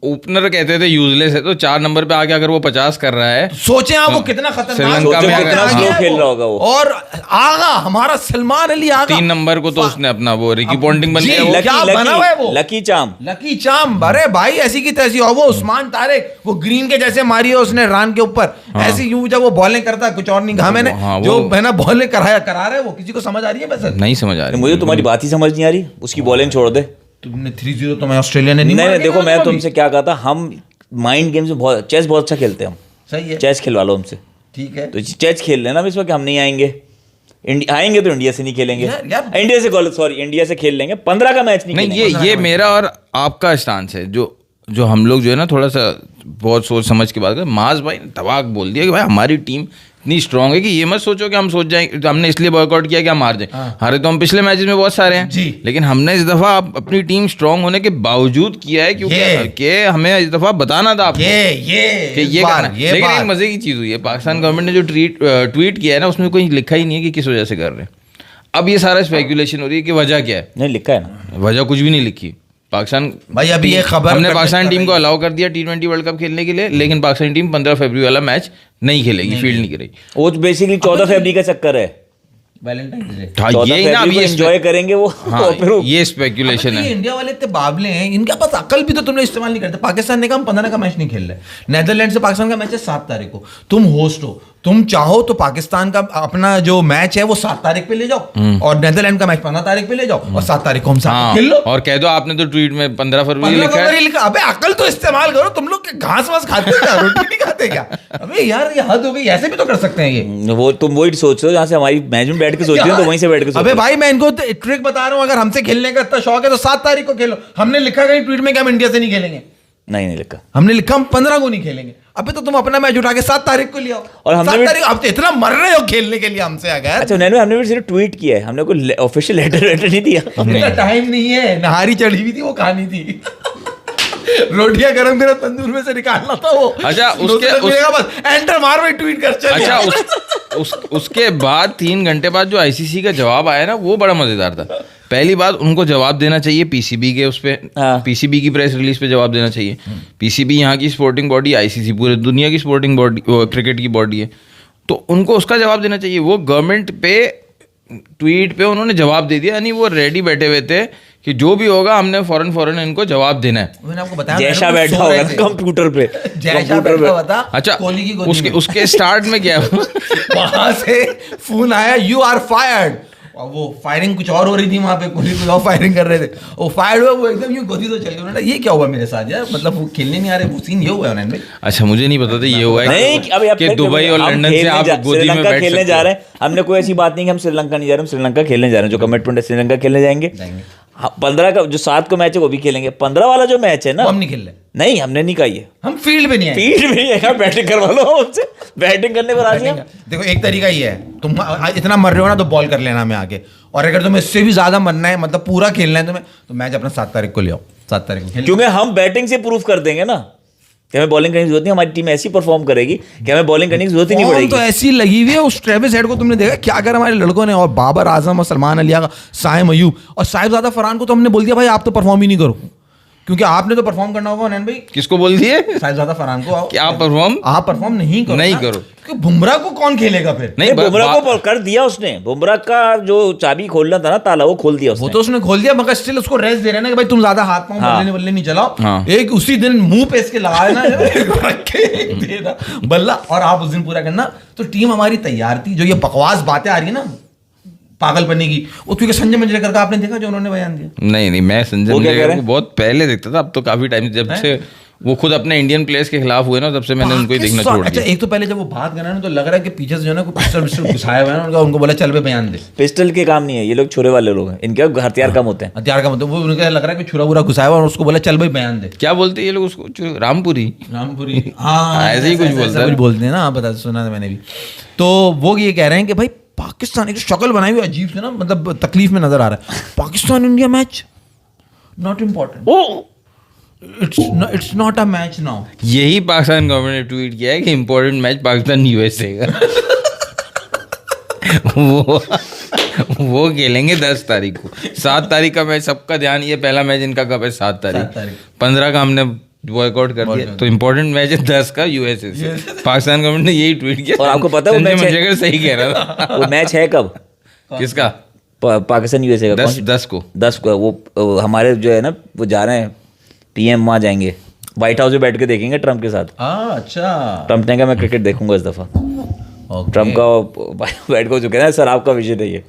ओपनर कहते थे यूजलेस है, तो 4 नंबर पे आके अगर वो 50 कर रहा है, सोचे आप वो कितना खतरनाक श्रीलंका में कितना अगर- स्लो खेल रहा होगा वो। और आगा हमारा सलमान अली आगा 3 नंबर को तो उसने अपना वो रिकी पॉन्टिंग बन जी, गया वो। लकी- क्या बना हुआ है वो? लकी चाम। लकी चाम, अरे भाई ऐसी की तैसी। और वो उस्मान तारिक, वो ग्रीन के जैसे मारी है उसने रन के ऊपर, ऐसी यूं जब वो बॉलिंग करता है कुछ और नहीं कहा मैंने। हाँ, वो- जो है ना बॉलिंग करा रहा है वो किसी को समझ आ रही है वैसे? नहीं समझ आ रही मुझे तुम्हारी बात ही समझ नहीं आ रही, उसकी बॉलिंग छोड़ दे। तुमने 3-0 तो मैं ऑस्ट्रेलिया ने नहीं नहीं मार नहीं दिया देखो, ना मैं अभी। तुमसे क्या कहा था, हम माइंड गेम्स में बहुत, चेस बहुत अच्छा खेलते हैं हम, सही है, चेस खिलवा लो हमसे। ठीक है। तो चेस खेल लेना इस वक्त, हम नहीं आएंगे। आएंगे तो इंडिया से नहीं खेलेंगे, यार- इंडिया से सॉरी इंडिया से खेल लेंगे, 15 का मैच नहीं नहीं, खेलेंगे। ये मेरा और आपका स्टांस है, जो हम लोग जो है ना थोड़ा सा बहुत सोच समझ के बात करें। माज भाई ने तबाक बोल दिया कि भाई हमारी टीम इतनी स्ट्रांग है कि ये मत सोचो कि हम सोच जाएंगे, हमने इसलिए बॉयकॉट किया कि हम हार जाए। हारे तो हम पिछले मैचेस में बहुत सारे हैं जी। लेकिन हमने इस दफा अपनी टीम स्ट्रांग होने के बावजूद किया है, क्योंकि हमें इस दफा बताना था आपको कि ये करना है। लेकिन एक मजे की चीज हुई है, पाकिस्तान गवर्नमेंट ने जो ट्वीट किया है ना, उसमें कोई लिखा ही नहीं है कि किस वजह से कर रहे हैं। अब ये सारा स्पेकुलेशन हो रही है कि वजह क्या है। नहीं लिखा है ना, वजह कुछ भी नहीं लिखी। पाकिस्तान भाई अभी ये खबर हमने पाकिस्तान टीम को अलाउ कर दिया T20 वर्ल्ड कप खेलने के लिए, लेकिन पाकिस्तान टीम 15 फरवरी वाला मैच नहीं खेलेगी, फील्ड नहीं करेगी। वो तो बेसिकली 14 फरवरी का चक्कर है। Valentine day. हाँ, 14 ये ना, अब फरवरी को ये एंजॉय करेंगे वो। हाँ, और फिर वो- ये स्पेकुलेशन ये है। इंडिया वाले इतने बावले हैं, इनके पास अकल भी तो तुमने इस्तेमाल नहीं करते। पाकिस्तान ने कहा हम 15 का मैच नहीं खेल रहे, नेदरलैंड से पाकिस्तान का मैच है 7 तारीख को, तुम होस्ट हो, तुम चाहो तो पाकिस्तान का अपना जो मैच है वो 7 तारीख पे ले जाओ और नेदरलैंड का मैच 15 तारीख पे ले जाओ और 7 तारीख को हम साथ खेल लो। और कह दो आपने तो ट्वीट में 15 फरवरी लिखा है। अबे अकल तो इस्तेमाल करो, तुम लोग घास वास खाते हैं क्या, रोटी नहीं खाते क्या? अबे यार ये हद हो गई, ऐसे भी तो कर सकते हैं ये। वो तुम वही सोच रहे हो जहाँ से हमारी मैच में बैठ के सोच रहे हो, तो वहीं से बैठ के सोच अबे भाई मैं इनको ट्रिक बता रहा हूँ, अगर हमसे खेलने का इतना शौक है तो 7 तारीख को खेलो। हमने लिखा कहीं ट्वीट में कि हम इंडिया से नहीं खेलेंगे? नहीं लिखा, हमने लिखा हम 15 को नहीं खेलेंगे। अबे तो तुम अपना मैच उठा के 7 तारीख को ले आओ। और हमने 7 तारीख अब तो इतना मर रहे हो खेलने के लिए हमसे अगर। अच्छा नैनो, हमने भी सिर्फ ट्वीट किया है, हमने कोई ऑफिशियल लेटर नहीं दिया। इतना टाइम नहीं है, नहारी चढ़ी हुई थी वो कहानी थी। रोटियां गरम गरम तंदूर में से निकालना था वो। अच्छा बस एंटर मार भाई ट्वीट कर चल। अच्छा उसके बाद 3 घंटे बाद जो आईसीसी का जवाब आया ना वो बड़ा मजेदार था। पहली बात उनको जवाब देना चाहिए पीसीबी के उस पे, पीसीबी की प्रेस रिलीज पे जवाब देना चाहिए। पीसीबी यहाँ की स्पोर्टिंग बॉडी, आईसीसी पूरे दुनिया की स्पोर्टिंग बॉडी, क्रिकेट की बॉडी है, तो उनको उसका जवाब देना चाहिए। वो गवर्नमेंट पे ट्वीट पे उन्होंने जवाब दे दिया, यानी वो रेडी बैठे हुए थे कि जो भी होगा हमने फौरन इनको जवाब देना है। मैंने आपको बताया जैसा बैठा होगा कंप्यूटर पे, अच्छा उसके स्टार्ट में क्या वहां से फोन आया, यू आर फायर्ड। और वो फायरिंग कुछ और हो रही थी वहां पे, कोहली कुछ और फायरिंग कर रहे थे, वो फायर हुआ, वो एकदम यूं गोदी तो चल गया। उन्होंने ये क्या हुआ मेरे साथ यार, मतलब वो खेलने नहीं आ रहे, वो सीन ये हुआ है उन्होंने। अच्छा मुझे नहीं पता था ये हुआ है कि दुबई और लंदन से आप गोदी में बैठ खेलने जा रहे हैं। हमने कोई ऐसी बात नहीं कि हम श्रीलंका नहीं जा रहे, हम श्रीलंका खेलने जा रहे हैं, जो कमिटमेंट है श्रीलंका खेलने जाएंगे। 15 का जो 7 को मैच है वो भी खेलेंगे। 15 वाला जो मैच है ना, हम नहीं खेल रहे। नहीं हमने नहीं कहा ये, हम फील्ड पे नहीं आए। फील्ड में है, बैटिंग करवा लो हमसे, बैटिंग करने को राजी हैं। देखो एक तरीका ये है, तुम इतना मर रहे हो ना तो बॉल कर लेना में आगे, और अगर तुम्हें इससे भी ज्यादा मरना है, मतलब पूरा खेलना है तुम्हें, तो मैच अपना 7 तारीख को ले आओ। 7 तारीख को क्योंकि हम बैटिंग से प्रूफ कर देंगे ना कि हमें बॉलिंग करने की जरूरत नहीं, हमारी टीम ऐसी परफॉर्म करेगी कि हमें बॉलिंग करने की जरूरत ही नहीं पड़ेगी। तो ऐसी लगी हुई है उस ट्रेविस हेड को, तुमने देखा क्या कर हमारे लड़कों ने, और बाबर आजम और सलमान अलिया का साइम अयूब और साहिबजादा फरहान को तो हमने बोल दिया भाई आप तो परफॉर्म ही नहीं करो, क्योंकि आपने तो परफॉर्म करना होगा नैन भाई। किसको बोल दिए? साहिबजादा फरहान को कि आप परफॉर्म नहीं करो। क्योंकि बुमराह को कौन खेलेगा फिर? नहीं बुमराह को कर दिया उसने, बुमराह का जो चाबी खोलना था ना ताला, वो खोल दिया उसने। वो तो उसने खोल दिया, मगर स्टिल उसको रेस्ट दे रहे ना कि भाई तुम ज्यादा हाथ पांव बल्ले नहीं चलाओ। एक उसी दिन मुंह पे इसके लगाए ना रखे बल्ला, और आप उस दिन पूरा करना। तो टीम हमारी तैयार थी। जो ये बकवास बातें आ रही है ना पागल बनने की, वो क्योंकि संजय मंजरेकर का आपने देखा जो उन्होंने बयान दिया? नहीं मैं संजय मंजरेकर को बहुत पहले देखता था, अब तो काफी टाइम जब से वो खुद अपने इंडियन प्लेयर्स के खिलाफ हुए ना, तब से मैंने उनको ही देखना छोड़ दिया। अच्छा एक तो पहले जब वो बात कर रहे हैं तो लग रहा है कि पीछे से जो है ना कोई पिस्टल घुसाया हुआ है, उनको बोला चल बे बयान दे। पिस्टल के काम नहीं है, ये लोग छुरे वाले लोग हैं, इनके हथियार कम होते हैं। हथियार का मतलब वो उनको लग रहा है कि छुरा बुरा घुसाया हुआ और उसको बोला चल भाई बयान दे। क्या बोलते हैं ये लोग उसको? रामपुरी हाँ ऐसे ही कुछ बोलते हैं ना, बता सुना था मैंने भी। तो वो ये कह रहे हैं कि भाई पाकिस्तान की शक्ल बनाई हुई अजीब से ना, मतलब तकलीफ में नजर आ रहा है। Pakistan India match not important, it's not a match now. यही पाकिस्तान गवर्नमेंट ने ट्वीट किया है कि इम्पोर्टेंट मैच पाकिस्तान यूएसए का वो खेलेंगे 10 तारीख को। 7 तारीख का मैच सबका ध्यान, ये पहला मैच इनका कब है? 7 तारीख। 15 का हमने बॉयकॉट कर दिया, तो इम्पोर्टेंट मैच है 10 का यूएसए से। पाकिस्तान गवर्नमेंट ने यही ट्वीट किया। और आपको पता है वो मैच सही कह रहा था। वो मैच है कब? किसका? पाकिस्तान यूएसए का 10 को। वो हमारे जो है ना वो जा रहे हैं, पीएम वहाँ जाएंगे, व्हाइट हाउस में बैठ के देखेंगे ट्रम्प के साथ। अच्छा ट्रम्प ने कहा मैं क्रिकेट देखूंगा इस दफा। ट्रम्प का बैठ हो चुके हैं सर, आपका विषय नहीं है।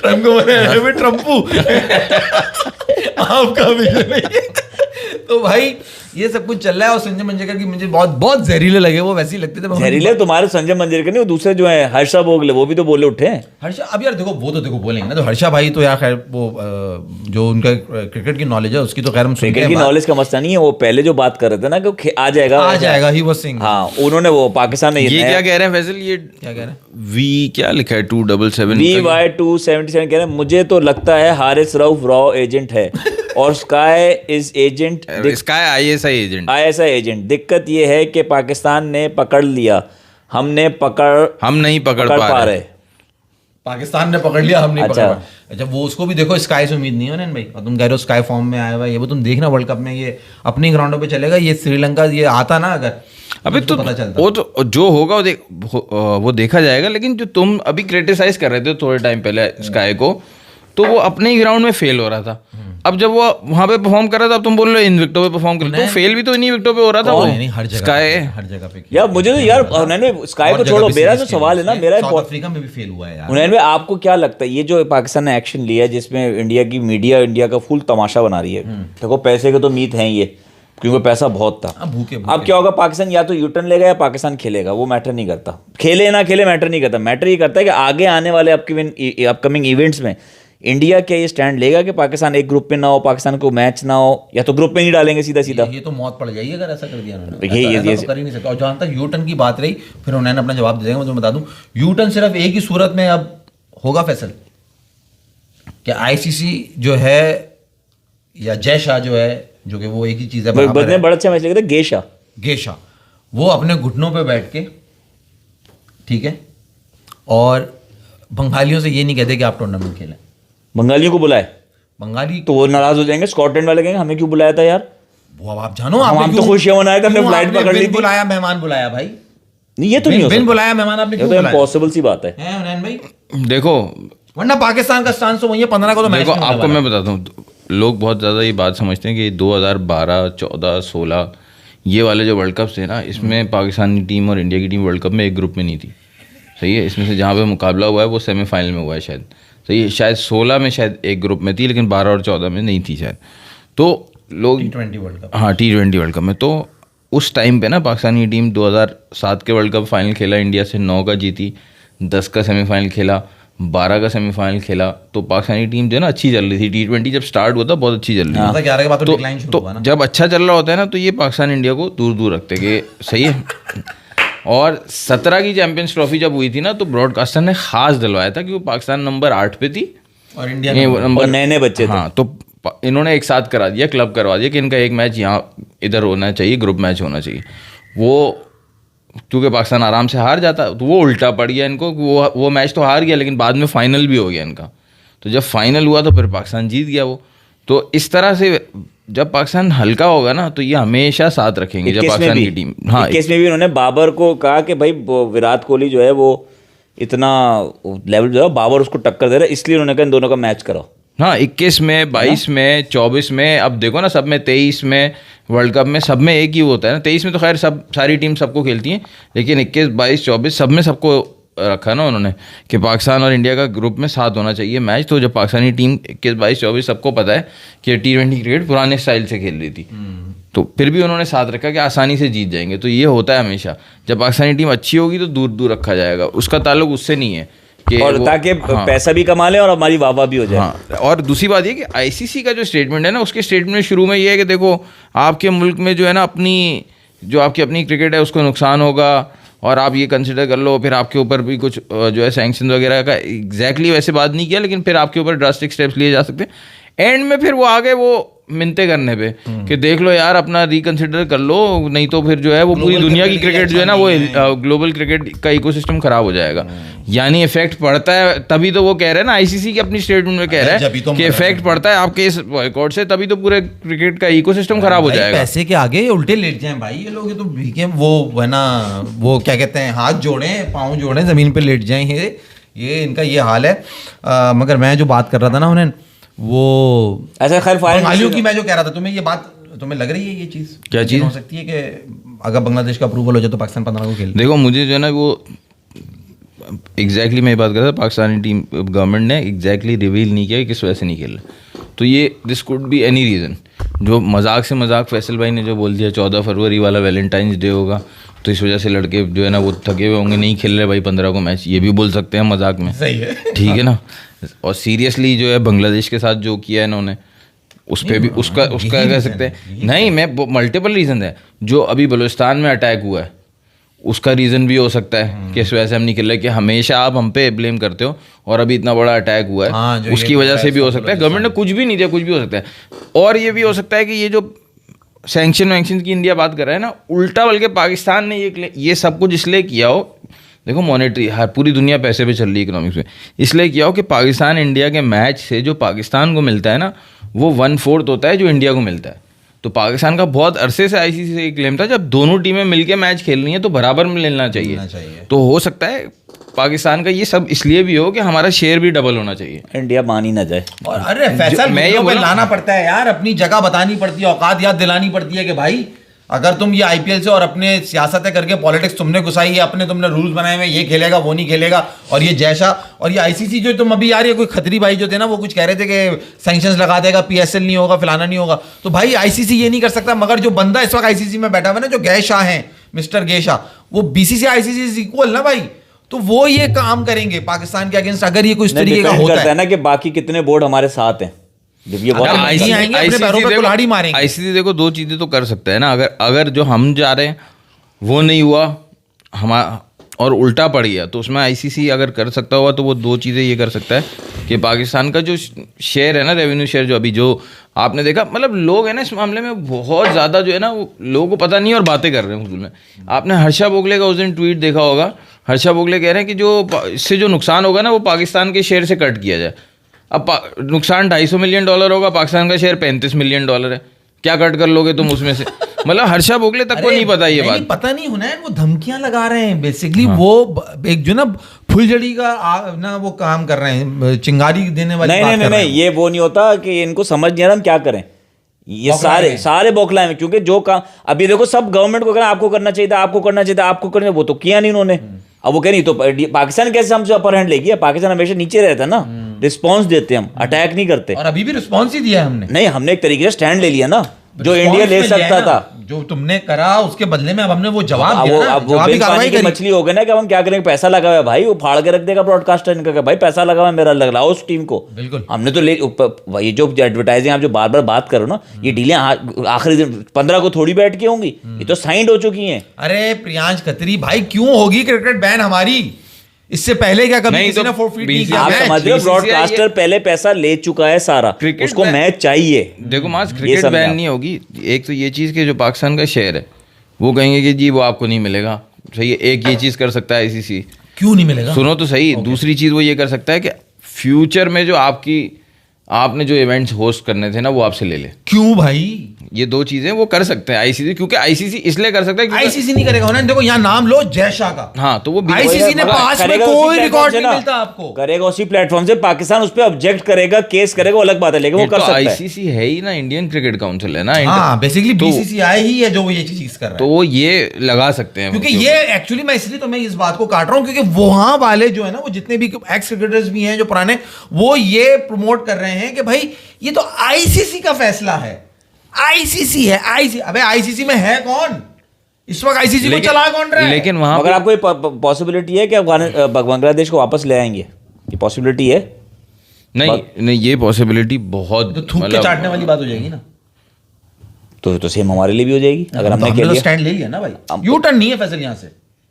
ट्रम्प को बोले ट्रम्पू आपका विषय नहीं है। तो भाई ये सब कुछ चल रहा है। और संजय मंजरेकर की मुझे बहुत जहरीले लगे, वो वैसे ही लगते थे। जहरीले तुम्हारे संजय मंजरेकर नहीं, वो दूसरे जो है हर्षा भोगले, वो भी तो बोले उठे हैं। हर्षा अब यार देखो वो तो देखो बोलेंगे ना, तो हर्षा भाई तो यार खैर वो जो उनका क्रिकेट की नॉलेज है उसकी तो खैर हम क्रिकेट की नॉलेज का मसला नहीं है। वो पहले जो बात कर रहे थे ना कि आ जाएगा ही वो सिंह। हाँ उन्होंने वो पाकिस्तान में ये क्या कह रहे हैं फैसल? ये क्या कह रहे हैं? वी क्या लिखा है 277 VY277 कह रहे हैं मुझे तो लगता है हारिस रऊफ रॉ एजेंट है और sky is agent, sky ISI agent. दिक्कत ये है कि पाकिस्तान ने पकड़ लिया, हम नहीं पकड़ पा रहे। पाकिस्तान ने पकड़ लिया, हम नहीं पकड़ पाए। अच्छा वो उसको भी देखो, स्काई से उम्मीद नहीं है ना भाई। और तुम कह रहे हो स्काई फॉर्म में आया हुआ है, ये वो तुम देखना वर्ल्ड कप में ये अपनी ग्राउंडों पे चलेगा। ये श्रीलंका ये आता ना अगर अभी तो पता चलता, वो तो जो होगा वो देखा जाएगा। लेकिन जो तुम अभी क्रिटिसाइज कर रहे थे थोड़े टाइम पहले स्काई को, तो वो अपने ही ग्राउंड में फेल हो रहा था। अब जब वो वहां पे परफॉर्म कर रहा था, अब तुम बोल रहे हो इन विकेटों पे परफॉर्म कर, तो फेल भी तो इन्हीं विकेटों पे हो रहा था वो। नहीं, हर जगह स्काई हर जगह पे यार मुझे तो यार उन्होंने स्काई को छोड़ो, मेरा जो सवाल है ना, मेरा साउथ अफ्रीका में भी फेल हुआ है यार। उन्होंने, आपको क्या लगता है ये जो पाकिस्तान ने एक्शन लिया है जिसमें इंडिया की मीडिया इंडिया का फुल तमाशा बना रही है, देखो पैसे के तो मीत हैं ये, क्योंकि पैसा बहुत था। भूखे अब क्या होगा, पाकिस्तान या तो यूटर्न लेगा या पाकिस्तान खेलेगा, वो मैटर नहीं करता, खेले ना खेले मैटर नहीं करता। मैटर ये करता है कि आगे आने वाले अपकमिंग इवेंट्स में इंडिया क्या ये स्टैंड लेगा कि पाकिस्तान एक ग्रुप में ना हो, पाकिस्तान को मैच ना हो, या तो ग्रुप में नहीं डालेंगे सीधा सीधा। ये तो मौत पड़ जाएगी अगर ऐसा कर दिया उन्होंने। ये तो कर ही नहीं सकता। और जहां तक यूटर्न की बात रही, फिर उन्होंने अपना जवाब दे देंगे। मैं तुम्हें बता दूं, यूटर्न सिर्फ एक ही सूरत में अब होगा फैसल, कि आईसीसी जो है या जय शाह जो है, जो कि वो एक ही चीज है, बड़े बड़ा अच्छा मैच लगा था गेशा, वो अपने घुटनों पे बैठ के, ठीक है, और बंगालियों से ये नहीं कहते कि आप टूर्नामेंट खेलें। बंगालियों को बुलाए, बंगाली तो वो नाराज हो जाएंगे, स्कॉटलैंड वाले कहेंगे हमें क्यों बुलाया था यार, वो अब आप जानो, हम तो खुशियां मनाए थे, हमने फ्लाइट पकड़ ली थी। बुलाया मेहमान बुलाया भाई, नहीं ये तो नहीं हो बिन सकता, बुलाया मेहमान आपने ये क्यों तो बुलाया? इम्पॉसिबल सी बात है। उन्नयन भाई देखो वरना पाकिस्तान का स्टांस तो वही है, 15 को तो मैच देखो नहीं होने आपको वाला। मैं बताता हूँ, लोग बहुत ज़्यादा ये बात समझते हैं कि 2012, 14, 16 ये वाले जो वर्ल्ड कप थे ना, इसमें पाकिस्तानी टीम और इंडिया की टीम वर्ल्ड कप में एक ग्रुप में नहीं थी, सही है। इसमें से जहाँ पे मुकाबला हुआ है वो सेमीफाइनल में हुआ है शायद, सही है। शायद 16 में शायद एक ग्रुप में थी, लेकिन 12 और 14 में नहीं थी शायद। तो लोग T20 वर्ल्ड कप, हाँ T20 वर्ल्ड कप में, तो उस टाइम पे ना पाकिस्तानी टीम 2007 के वर्ल्ड कप फाइनल खेला, इंडिया से 9 का जीती, 10 का सेमीफाइनल खेला, 12 का सेमीफाइनल खेला। तो पाकिस्तानी टीम जो है ना अच्छी चल रही थी, T20 जब स्टार्ट हुआ था बहुत अच्छी चल रही थी। 2011 के बाद तो तो, डिक्लाइन शुरू तो हुआ ना। जब अच्छा चल रहा होता है ना, तो ये पाकिस्तान इंडिया को दूर दूर रखते कि सही है। और 17 की चैंपियंस ट्रॉफी जब हुई थी ना, तो ब्रॉडकास्टर ने खास दिलवाया था कि वो पाकिस्तान नंबर 8 पे थी और इंडिया और नए बच्चे थे। हाँ, तो इन्होंने एक साथ करा दिया, क्लब करवा दिया कि इनका एक मैच यहाँ इधर होना चाहिए, ग्रुप मैच होना चाहिए। वो क्योंकि पाकिस्तान आराम से हार जाता, तो वो उल्टा पड़ गया इनको, वो मैच तो हार गया, लेकिन बाद में फाइनल भी हो गया इनका। तो जब फाइनल हुआ तो फिर पाकिस्तान जीत गया वो। तो इस तरह से जब पाकिस्तान हल्का होगा ना, तो ये हमेशा साथ रखेंगे। जब पाकिस्तान की टीम, हाँ 21 में भी उन्होंने बाबर को कहा कि भाई विराट कोहली जो है वो इतना लेवल जो है, बाबर उसको टक्कर दे रहा है, इसलिए उन्होंने कहा इन दोनों का मैच करो। हाँ 21 में, 22 में, 24 में, अब देखो ना सब में, 23 में वर्ल्ड कप में सब में एक ही होता है ना। 23 में तो खैर सारी टीम सबको खेलती हैं, लेकिन 21, 22, 24 सब में सबको रखा ना उन्होंने कि पाकिस्तान और इंडिया का ग्रुप में साथ होना चाहिए मैच। तो जब पाकिस्तानी टीम 21, 22, 24 सबको पता है कि T20 क्रिकेट पुराने स्टाइल से खेल रही थी, तो फिर भी उन्होंने साथ रखा कि आसानी से जीत जाएंगे। तो ये होता है हमेशा, जब पाकिस्तानी टीम अच्छी होगी तो दूर दूर रखा जाएगा, उसका ताल्लुक उससे नहीं है कि और ताकि पैसा भी कमा ले और हमारी वाह भी हो जाए। हाँ, और दूसरी बात ये कि आईसीसी का जो स्टेटमेंट है ना, उसके स्टेटमेंट शुरू में ये है कि देखो आपके मुल्क में जो है ना, अपनी जो आपकी अपनी क्रिकेट है उसको नुकसान होगा, और आप ये कंसिडर कर लो, फिर आपके ऊपर भी कुछ जो है सैंक्शन वगैरह का एग्जैक्टली वैसे बात नहीं किया, लेकिन फिर आपके ऊपर ड्रास्टिक स्टेप्स लिए जा सकते हैं। एंड में फिर वो आगे वो मिनते करने पे कि देख लो यार अपना रिकंसिडर कर लो, नहीं तो फिर जो है वो पूरी दुनिया की क्रिकेट जो है ना, वो ग्लोबल क्रिकेट का इकोसिस्टम खराब हो जाएगा। यानी इफेक्ट पड़ता है, तभी तो वो कह रहे हैं ना, आईसीसी के अपनी स्टेटमेंट में कह रहा है कि इफेक्ट पड़ता है आपके इस बॉयकॉट से, तभी तो पूरे क्रिकेट का इकोसिस्टम खराब हो जाएगा। पैसे के आगे उल्टे लेट जाएं भाई ये लोग, ये तो भीखे वो है ना, वो क्या कहते हैं, हाथ जोड़ें, पाँव जोड़ें, जमीन पे लेट जाएं, ये इनका ये हाल है। मगर मैं जो बात कर रहा था ना उन्हें, वो ऐसा खैर बंगालियों की मैं जो कह रहा था, तुम्हें ये बात तुम्हें लग रही है ये चीज़ क्या चीज़ हो सकती है कि अगर बांग्लादेश का अप्रूवल हो जाए तो पाकिस्तान 15 को खेले? देखो मुझे जो है ना वो एग्जैक्टली मैं बात कर रहा था, पाकिस्तानी टीम गवर्नमेंट ने एग्जैक्टली रिवील नहीं किया कि किस वजह से नहीं खेल रहा। तो ये this could be any reason. जो मजाक से मजाक फैसल भाई ने जो बोल दिया 14 फरवरी वाला वैलेंटाइंस डे होगा, तो इस वजह से लड़के जो है ना वो थके हुए होंगे, नहीं खेल रहे भाई 15 को मैच, ये भी बोल सकते हैं मजाक में, सही है, ठीक है ना। और सीरियसली जो है बांग्लादेश के साथ जो किया है इन्होंने, उस पर भी उसका कह सकते हैं। नहीं, मैं मल्टीपल रीज़न है। जो अभी बलूचिस्तान में अटैक हुआ है उसका रीज़न भी हो सकता है कि इस वजह से हम नहीं खेल रहे, कि हमेशा आप हम पे ब्लेम करते हो, और अभी इतना बड़ा अटैक हुआ है, हाँ, उसकी वजह से भी हो सकता है। गवर्नमेंट ने कुछ भी नहीं दिया, कुछ भी हो सकता है। और ये भी हो सकता है कि ये जो सैंक्शन वैंक्शन की इंडिया बात कर रहा है ना, उल्टा बल्कि पाकिस्तान ने ये सब कुछ इसलिए किया हो, देखो मॉनेटरी हर पूरी दुनिया पैसे पे चल रही है इकोनॉमिक्स में, इसलिए किया हो कि पाकिस्तान इंडिया के मैच से जो पाकिस्तान को मिलता है ना, वो 1/4 होता है जो इंडिया को मिलता है। तो पाकिस्तान का बहुत अरसे से आईसीसी से एक क्लेम था, जब दोनों टीमें मिलके मैच खेल रही हैं तो बराबर में लेना चाहिए। तो हो सकता है पाकिस्तान का ये सब इसलिए भी हो कि हमारा शेयर भी डबल होना चाहिए। इंडिया मान ही ना जाए। और अरे फैसल मैं ये मुद्दों पे बोला- लाना पड़ता है यार, अपनी जगह बतानी पड़ती है, औकात याद दिलानी पड़ती है कि भाई अगर तुम ये आईपीएल से और अपने सियासतें करके पॉलिटिक्स तुमने घुसाई है, अपने तुमने रूल्स बनाए हुए, ये खेलेगा वो नहीं खेलेगा, और ये जैसा, और ये आईसीसी जो तुम अभी यार ये कोई खतरी भाई जो थे ना वो कुछ कह रहे थे कि सैंक्शंस लगा देगा, पीएसएल नहीं होगा, फलाना नहीं होगा, तो भाई आईसीसी ये नहीं कर सकता। मगर जो बंदा इस वक्त आईसीसी में बैठा हुआ है ना, जो गे शाह है, मिस्टर गे शाह, वो बीसीसीआई आईसीसी इज इक्वल ना भाई, तो वो ये काम करेंगे पाकिस्तान के अगेंस्ट अगर ये कुछ तरीके का होता है ना कि बाकी कितने बोर्ड हमारे साथ हैं। जब ये बहुत अगर बड़ी ICC बात है। आएंगे अपने पैरों पे कुल्हाड़ी मारेंगे। आईसीसी देखो दो चीजें तो कर सकता है ना, अगर जो हम जा रहे हैं वो नहीं हुआ और उल्टा पड़ गया, तो उसमें आईसीसी अगर कर सकता हुआ तो वो दो चीज़ें ये कर सकता है कि पाकिस्तान का जो शेयर है ना, रेवेन्यू शेयर जो अभी जो आपने देखा, मतलब लोग है ना इस मामले में बहुत ज़्यादा जो है ना वो लोगों को पता नहीं और बातें कर रहे हैं फजूल में। आपने हर्षा भोगले का उस दिन ट्वीट देखा होगा, हर्षा भोगले कह रहे हैं कि जो इससे जो नुकसान होगा ना वो पाकिस्तान के शेयर से कट किया जाए। अब नुकसान $250 मिलियन होगा, पाकिस्तान का शेयर $35 मिलियन है, क्या कट कर लोगे तुम उसमें से? मतलब हर्षा भोगले तक को नहीं पता ये बात। पता नहीं होना है, वो धमकियां लगा रहे हैं बेसिकली। वो एक जो ना फुलझड़ी का ना वो काम कर रहे हैं, चिंगारी देने वाली नहीं बात नहीं कर रहे नहीं, हैं। ये वो नहीं होता कि इनको समझ नहीं आ रहा हम क्या करें। ये सारे बौखलाए हैं, क्योंकि जो काम अभी देखो सब गवर्नमेंट को करना, आपको करना चाहिए था, आपको करना चाहिए था, आपको करना, वो तो किया नहीं उन्होंने। अब वो कह नहीं तो पाकिस्तान कैसे हमसे अपर हैंड लेगी? पाकिस्तान हमेशा नीचे रहता है ना, रिस्पॉन्स देते हम, अटैक नहीं करते। और अभी भी रिस्पॉन्स ही दिया है हमने। नहीं, हमने एक तरीके से स्टैंड ले लिया ना, जो Response इंडिया ले में लिया है सकता ना, था। जो तुमने करा उसके बदले में अब हमने वो जवाब अब दिया वो ना, अब वो जवाबी बिन पानी कार्रवाई की करी। मछली हो गए ना कि अब हम क्या करेंगे? पैसा लगा हुआ है भाई, वो फाड़ के रख देगा ब्रॉडकास्टर इनका कि भाई पैसा लगा हुआ है मेरा, लग लाओ उस टीम को। बिल्कुल। हमने तो ये जो एडवर्टाइजिंग आप जो बार बार बात करो ना, ये डीलें आखिरी दिन 15 को थोड़ी बैठ के होंगी, ये तो साइंड हो चुकी हैं। अरे प्रियांश खत्री भाई, क्यों होगी क्रिकेट बैन हमारी? इससे पहले क्या कभी नहीं किसी तो ने फोरफीट नहीं BCCI किया आप मैच? समझ रहे हो, BCCI ब्रॉडकास्टर पहले पैसा ले चुका है सारा, क्रिकेट उसको बैन- मैच चाहिए। देखो मास, ये क्रिकेट समझा। बैन नहीं होगी। एक तो ये चीज़ कि जो पाकिस्तान का शेयर है वो कहेंगे कि जी वो आपको नहीं मिलेगा, सही है। एक ये चीज़ कर सकता है आईसीसी, क्यों नहीं मिलेगा? सुनो तो सही। दूसरी चीज़ वो ये कर सकता है कि फ्यूचर में जो आपने जो इवेंट्स होस्ट करने थे ना वो आपसे ले ले। क्यों भाई? ये दो चीज़ें वो कर सकते हैं आईसीसी, क्योंकि आईसीसी इसलिए कर सकता है क्योंकि आईसीसी नहीं करेगा ना, देखो यहाँ नाम लो जय शाह का। हाँ तो वो आईसीसी ने पास में करेगा कोई उसी रिकॉर्ड प्लेटफॉर्म से नहीं ना, मिलता आपको। करेगा उसी प्लेटफॉर्म से। पाकिस्तान उस पर ऑब्जेक्ट करेगा, केस करेगा, वो अलग बात है, लेकिन वो कर सकता है। आईसीसी है ही ना, इंडियन क्रिकेट काउंसिल है ना। हाँ बेसिकली तो- बीसीसीआई ही है जो वो ये चीज कर रहा है। तो वो ये लगा सकते हैं क्योंकि ये एक्चुअली मैं इसलिए तो मैं इस बात को काट रहा हूँ क्योंकि वहां वाले जो है ना, वो जितने भी एक्स क्रिकेटर्स भी हैं जो पुराने, वो ये प्रमोट कर रहे हैं कि भाई ये तो आईसीसी का फैसला है, आईसीसी है। अबे आईसीसी में है कौन इस वक्त? आईसीसी को चला कौन रहा है? लेकिन वहां मगर आपको ये पॉसिबिलिटी है कि बांग्लादेश को वापस ले आएंगे? ये पॉसिबिलिटी है? नहीं ये पॉसिबिलिटी बहुत तो थूक के चाटने वाली बात हो जाएगी ना। तो सेम हमारे लिए भी हो जाएगी अगर हमने हमने खेल तो लिया। स्टैंड ले लिया ना भाई। यू टर्न नहीं है फैसल यहाँ से।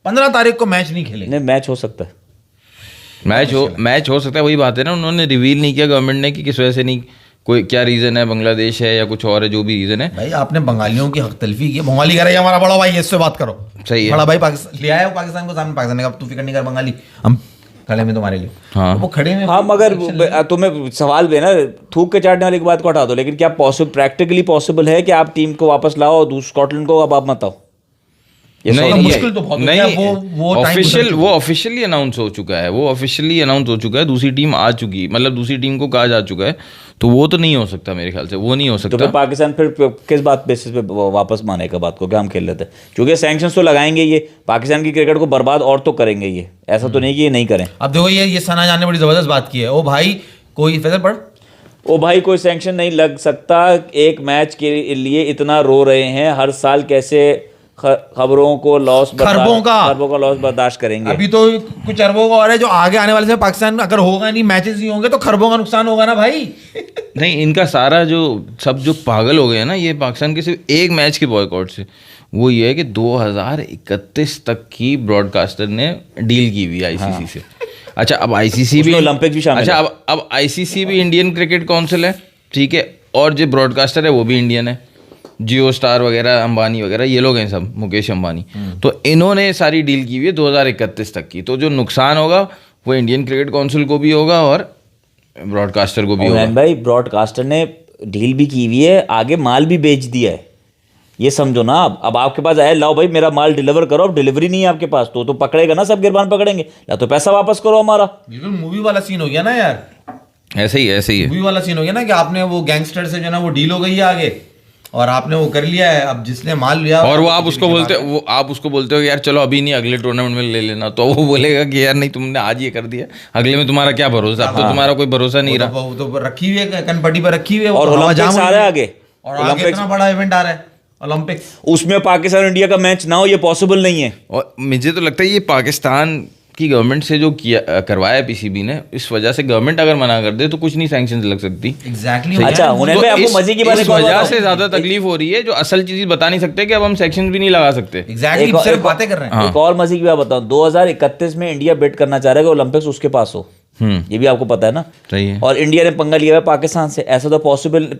15 तारीख को मैच नहीं खेलेंगे। नहीं, मैच हो सकता है। मैच हो सकता है। वही बात है ना, उन्होंने रिवील नहीं किया गवर्नमेंट ने कि किस वजह से नहीं, कोई क्या रीजन है, बांग्लादेश है या कुछ और है, जो भी रीजन है। भाई आपने बंगालियों की हक तलफी की। बंगाली कह रहे हैं हमारा बड़ा भाई है, इससे बात करो। सही है। बड़ा भाई पाकिस्तान ले आया हो पाकिस्तान को सामने, पाकिस्तान ने कहा तू फिक्र नहीं कर बंगाली, हम खड़े में तुम्हारे लिए। हाँ। वो खड़े में। हाँ, मगर तुम्हें सवाल भी है ना, थूक के चाटने वाली बात को हटा दो, लेकिन क्या प्रैक्टिकली पॉसिबल है कि आप टीम को वापस लाओ और स्कॉटलैंड को अब आप मत आओ? नहीं, मुश्किल तो बहुत नहीं, होता है, वो टाइम गुजर चुका है। वो ऑफिशियली अनाउंस हो चुका है, दूसरी टीम आ चुकी, मतलब दूसरी टीम को कहा जा चुका है, तो वो तो नहीं हो सकता मेरे ख्याल से, वो नहीं हो तो सकता। फिर पाकिस्तान फिर किस बात बेसिस पे वापस मानेगा बात को, क्या हम खेल लेते हैं? क्योंकि सैंक्शंस तो लगाएंगे, ये पाकिस्तान की क्रिकेट को बर्बाद और तो करेंगे ये, ऐसा तो नहीं कि ये नहीं करें। अब देखो ये सना जान ने बड़ी जबरदस्त बात की है। ओ भाई कोई फैसल पढ़, ओ भाई कोई सैंक्शन नहीं लग सकता, एक मैच के लिए इतना रो रहे हैं हर साल, कैसे खबरों को लॉस खरबों का लॉस बर्दाश्त करेंगे? अभी तो कुछ अरबों का और है जो आगे आने वाले से पाकिस्तान में अगर होगा नहीं, मैचेस नहीं होंगे तो खरबों का नुकसान होगा ना भाई। नहीं, इनका सारा जो पागल हो गए हैं ना ये पाकिस्तान के सिर्फ एक मैच के बॉयकॉट से, वो ये है कि 2031 तक की ब्रॉडकास्टर ने डील की हुई आईसीसी से। अच्छा, अब आईसीसी भी, ओलंपिक भी शामिल अच्छा है। अब आईसीसी भी इंडियन क्रिकेट काउंसिल है, ठीक है, और जो ब्रॉडकास्टर है वो भी इंडियन है, जियो स्टार वगैरह, अंबानी वगैरह, ये लोग हैं सब, मुकेश अंबानी। तो इन्होंने सारी डील की हुई है 2031 तक की, तो जो नुकसान होगा वो इंडियन क्रिकेट काउंसिल को भी होगा और ब्रॉडकास्टर को भी होगा। भाई ब्रॉडकास्टर ने डील भी की हुई है, आगे माल भी बेच दिया है, ये समझो ना, अब आपके पास आया, लाओ भाई मेरा माल डिलीवर करो, अब डिलीवरी नहीं है आपके पास तो पकड़ेगा ना, सब गिरबान पकड़ेंगे, या तो पैसा वापस करो हमारा। बिल्कुल मूवी वाला सीन हो गया ना यार, ऐसे ही है मूवी वाला सीन हो गया ना कि आपने वो गैंगस्टर से जो है ना वो डील हो गई है आगे, और आपने वो कर लिया है, अब जिसने माल लिया और वो आप उसको बोलते हो कि यार चलो अभी नहीं अगले टूर्नामेंट में ले लेना, तो वो बोलेगा कि यार नहीं तुमने आज ये कर दिया, अगले में तुम्हारा क्या भरोसा, अब तो तुम्हारा कोई भरोसा नहीं रहा। वो तो रखी हुई है कनपट्टी पर रखी हुई है, और ओलंपिक्स आ रहा है आगे, और आगे इतना बड़ा इवेंट आ रहा है ओलंपिक्स, उसमें पाकिस्तान इंडिया का मैच ना हो, ये पॉसिबल नहीं है। और मुझे तो लगता है ये पाकिस्तान की गवर्नमेंट से जो किया करवाया पीसीबी ने, इस वजह से गवर्नमेंट अगर मना कर दे तो कुछ नहीं सैंक्शन लग सकती। एग्जैक्टली। अच्छा हुनैन भाई, आपको मजे की बात इस वजह से ज्यादा तकलीफ हो रही है, जो असल चीज बता नहीं सकते कि अब हम सेक्शन भी नहीं लगा सकते। एग्जैक्टली, सिर्फ बातें कर रहे हैं। एक और मजे की बात बताऊं, 2031 में इंडिया बिड करना चाह रहा है कि ओलंपिक्स उसके पास हो, ये भी आपको पता है ना। सही है। और इंडिया ने पंगा लिया है पाकिस्तान से, ऐसा तो पॉसिबल,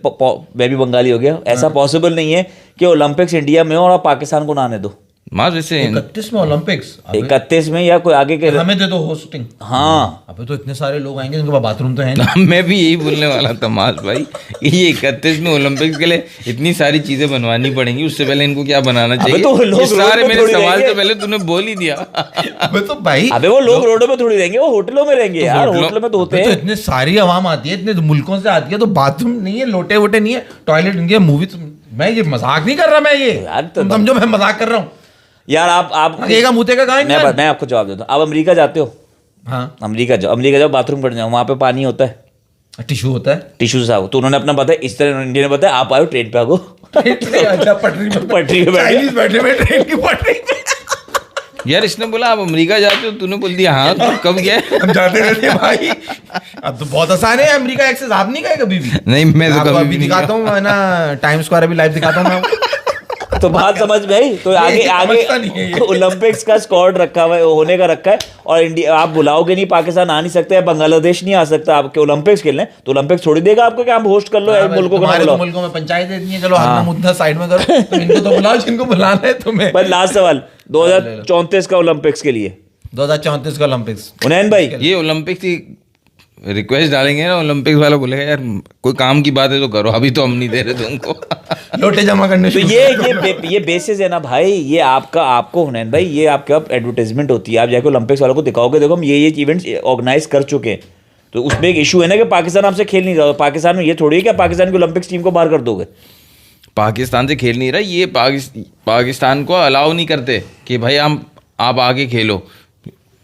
मैं भी बंगाली हो गया, ऐसा पॉसिबल नहीं है कि ओलंपिक्स इंडिया में हो और आप पाकिस्तान को ना आने दो। माँ वैसे 31 में ओलंपिक्स, 31 में या कोई आगे के, हमें दे दो होस्टिंग। हाँ अबे तो इतने सारे लोग आएंगे जिनके पास बाथरूम तो है नहीं। मैं भी यही बोलने वाला था मास भाई, ये 31 में ओलंपिक्स के लिए इतनी सारी चीजें बनवानी पड़ेंगी, उससे पहले इनको क्या बनाना चाहिए? तो लोग ये सारे रोड पे मेरे थोड़ी सवाल रहेंगे। से पहले तूने बोल ही दिया। अबे तो भाई, अबे वो लोग रोडों पे थोड़ी रहेंगे, वो होटलों में रहेंगे यार, होटलों में तो होते अबे तो हैं। इतने सारी आवाम आती है, इतने मुल्कों से आती है, तो बाथरूम नहीं है, लोटे वोटे नहीं है, टॉयलेट नहीं है, मूवी। मैं ये मजाक नहीं कर रहा, मैं ये यार तो तुम समझो मैं मजाक कर रहा हूँ यार। आप आगेगा मुँह का कहा मैं आपको जवाब देता हूँ, आप अमेरिका जाते हो, हाँ, अमेरिका जाओ बाथरूम करने जाओ, वहाँ पे पानी होता है, टिश्यू होता है। टिश्यू से आओ, तो उन्होंने अपना बताया, इस तरह इंडिया ने बताया, आप आयो ट्रेन पे आओ, अच्छा, पटरी पे बैठे। बैठे में ट्रेन की पटरी पे। यार इसने बोला आप अमेरिका जाते हो, तूने बोल दिया हाँ, तो कब गया? हम जाते रहते हैं भाई, अब तो बहुत आसान है अमेरिका एक्सेस, आप नहीं गए कभी भी? नहीं, मैं तो आपको कभी अभी भी नहीं दिखाता हूँ, है ना, टाइम स्क्वायर अभी लाइव दिखाता हूँ मैं। तो बात समझ में आई। तो आगे समझता नहीं है ये। आगे ओलंपिक्स का स्क्वाड रखा हुआ है, होने का रखा है, और इंडिया आप बुलाओगे नहीं, पाकिस्तान आ नहीं सकता, बांग्लादेश नहीं आ सकता आपके ओलंपिक्स खेलने, तो ओलंपिक्स छोड़ देगा आपको कि आप होस्ट कर लो, मुल्कों को ना हमारे तो बुलाओ। मुल्कों में पंचायत देती है, चलो अपना मुद्दा साइड में करो, तो इनको तो बुलाओ जिनको बुलाना है तुम्हें। पर लास्ट सवाल, 2034 का ओलंपिक्स के लिए 2034 का ओलंपिक्स, हुनैन भाई, ये ओलंपिक्स की रिक्वेस्ट डालेंगे ना, ओलंपिक्स वाला बोलेगा यार कोई काम की बात है तो करो, अभी तो हम नहीं दे रहे तुमको। लोटे जमा करने तो ये बेसिस है ना भाई, ये आपको हुनैन भाई, ये आपका एडवर्टाइजमेंट होती है, आप जाके ओलंपिक्स वालों को दिखाओगे, देखो हम ये इवेंट्स ऑर्गेनाइज कर चुके हैं, तो उसमें एक इशू है ना कि पाकिस्तान आपसे खेल नहीं रहा, पाकिस्तान में ये थोड़ी है कि पाकिस्तान की ओलंपिक्स टीम को बाहर कर दोगे। पाकिस्तान से खेल नहीं रहा, ये पाकिस्तान को अलाउ नहीं करते कि भाई आप आगे खेलो।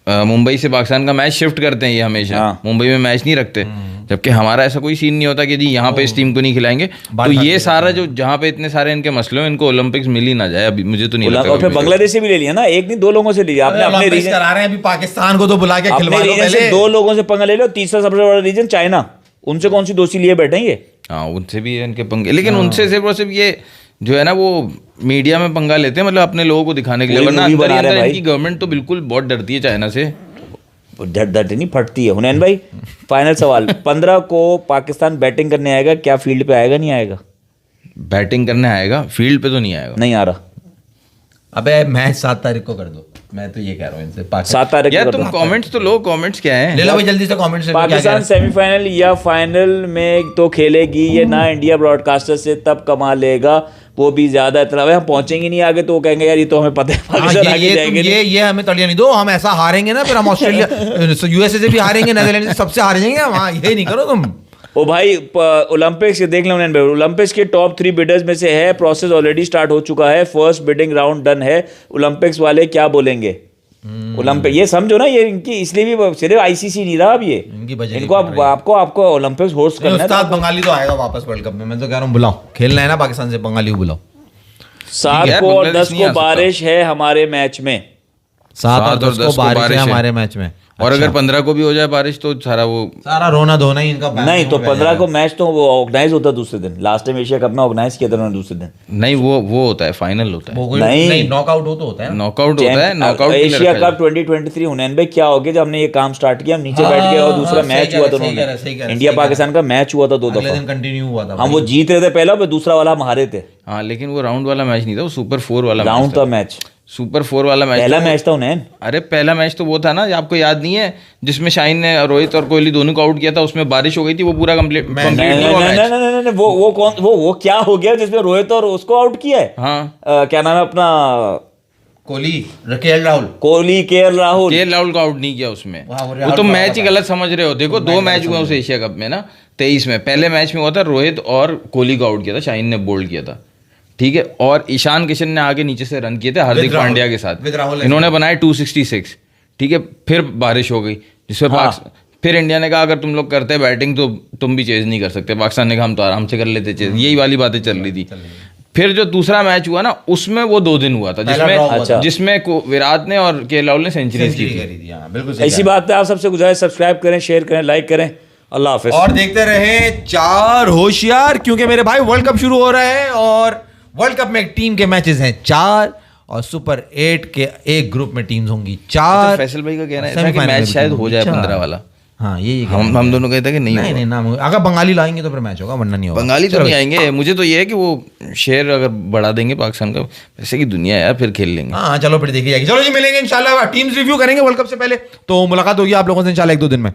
मुंबई से पाकिस्तान का मैच शिफ्ट करते हैं ये हमेशा, हाँ। मुंबई में मैच नहीं रखते, जबकि हमारा ऐसा कोई सीन नहीं होता कि जी यहाँ पे इस टीम को नहीं खिलाएंगे। तो ये सारा जो जहाँ पे इतने सारे इनके मसले हो, इनको ओलंपिक्स मिल ही ना जाए, अभी मुझे तो नहीं लगता। और फिर बांग्लादेश से भी ले लिया ना, एक नहीं 2 लोगों से लिया आपने, अपने रीजन करा रहे हैं अभी, पाकिस्तान को तो बुला के खिलवा लो से पहले। 2 लोगों से पंगा ले लो, तीसरा सबसे बड़ा रीजन चाइना, उनसे कौन सी दोस्ती लिए बैठेंगे? हाँ, उनसे भी इनके पंगे, लेकिन उनसे सिर्फ और सिर्फ ये जो है ना वो मीडिया में पंगा लेते हैं, मतलब अपने लोगों को दिखाने के लिए, वरना अंदर ही अंदर इनकी गवर्नमेंट तो बिल्कुल बहुत डरती है चाइना से, डर नहीं फटती है। हुनैन भाई फाइनल सवाल, 15 को पाकिस्तान बैटिंग करने आएगा, क्या फील्ड पे आएगा, नहीं आएगा? बैटिंग करने आएगा, फील्ड पे तो नहीं आएगा। नहीं आ रहा। अबे मैच 7 तारीख को कर दो, मैं तो ये कह रहा हूँ इनसे। 7 तारीख यार को तुम कमेंट्स तो लो, कमेंट्स क्या है? ले लो भाई जल्दी से कमेंट्स। पाकिस्तान सेमीफाइनल या फाइनल में तो खेलेगी ये ना, इंडिया ब्रॉडकास्टर से तब कमा लेगा, वो भी ज्यादा इतना, हम पहुंचेंगे नहीं आगे, तो वो कहेंगे यार ये तो हमें पता है पाकिस्तान आगे जाएंगे नहीं। ये हमें तलिया नहीं दो, हम ऐसा हारेंगे ना फिर हम ऑस्ट्रेलिया यूएसए से भी हारेंगे, नीदरलैंड से सबसे हार जाएंगे वहाँ, ये नहीं करो तुम। ओ भाई ओलंपिक्स देख लो, ओलंपिक्स के टॉप 3 बिडर्स में से है, प्रोसेस ऑलरेडी स्टार्ट हो चुका है, फर्स्ट बिडिंग राउंड डन है, ओलंपिक्स वाले क्या बोलेंगे? ओलंपिक ये समझो ना, ये इनकी इसलिए भी सिर्फ आईसीसी नहीं रहा अब, ये इनको आपको ओलंपिक्स होस्ट करना है। उस्ताद बंगाली तो आएगा वापस वर्ल्ड कप में, मैं तो कह रहा हूँ बुलाओ, खेलना है ना पाकिस्तान से, बंगाली को बुलाओ। 7 को और 10 को बारिश है हमारे मैच में, 7 और 10 को बारिश है हमारे मैच में, और अगर 15 को भी हो जाए बारिश तो सारा रोना धोना ही इनका। नहीं तो 15 को मैच तो वो ऑर्गेनाइज होता दूसरे दिन, लास्ट टाइम एशिया कप में ऑर्गेनाइज किया था उन्होंने दूसरे दिन। नहीं, वो होता है, फाइनल होता है, नहीं नॉकआउट होता है, नॉकआउट होता है, नॉकआउट एशिया कप 2023। हुनैन भाई क्या हो गया, जब हमने ये काम स्टार्ट किया, हम नीचे बैठ गए और दूसरा मैच हुआ था, उन्होंने इंडिया पाकिस्तान का मैच हुआ था 2 दफा, कंटिन्यू हुआ था, हम वो जीत रहे थे पहला, दूसरा वाला हम हारे थे। हाँ, लेकिन वो राउंड वाला मैच नहीं था, वो सुपर 4 वाला राउंड था मैच। सुपर 4 वाला मैच पहला मैच था उन्हें। अरे पहला मैच तो वो था ना, आपको याद नहीं है, जिसमें शाहीन ने रोहित और कोहली दोनों को आउट किया था, उसमें बारिश हो गई थी, वो पूरा कंप्लीट नहीं, वो कौन, वो क्या हो गया जिसमें रोहित और उसको आउट किया है? हाँ, क्या नाम है अपना, Kohli, KL Rahul. Kohli, KL Rahul. KL Rahul को आउट नहीं किया उसमें। वाह, वो तो मैच ही गलत समझ रहे हो। देखो 2 मैच हुए उस एशिया कप में ना, 23 में। पहले मैच में हुआ था रोहित और कोहली को आउट किया था, शाहीन ने बोल्ड किया था, ठीक है। और ईशान किशन ने आगे नीचे से रन किए थे हार्दिक पांड्या के साथ, इन्होंने बनाए 266, ठीक है। फिर बारिश हो गई जिसमें फिर इंडिया ने कहा अगर तुम लोग करते बैटिंग तो तुम भी चेज नहीं कर सकते। पाकिस्तान ने कहा हम तो आराम से कर लेते चेज, यही वाली बातें चल रही थी। फिर जो दूसरा मैच हुआ ना, उसमें वो 2 दिन हुआ था, जिसमें विराट ने और केएल राहुल ने सेंचुरीज की थी। बिल्कुल इसी बात पे आप सबसे गुजारिश, सब्सक्राइब करें, शेयर करें, लाइक करें। अल्लाह हाफिज। और देखते रहे 4 होशियार, क्योंकि मेरे भाई वर्ल्ड कप शुरू हो रहा है और वर्ल्ड कप में एक टीम के मैचेस हैं 4 और सुपर 8 के एक ग्रुप में टीम्स होंगी 4। फैसल भाई का कहना है कि मैच शायद हो जाए 15 वाला। हाँ, ये हम दोनों कहते हैं कि नहीं ना, अगर बंगाली लाएंगे तो फिर मैच होगा, वरना नहीं होगा। बंगाली तो नहीं आएंगे। मुझे तो ये है कि वो शेयर अगर बढ़ा देंगे पाकिस्तान का, वैसे की दुनिया है यार, फिर खेल लेंगे। हाँ, चलो फिर देखी जाएगी। चलो जी, मिलेंगे इंशाल्लाह, टीम्स रिव्यू करेंगे वर्ल्ड कप से पहले, तो मुलाकात होगी आप लोगों से इंशाल्लाह 1-2 दिन में।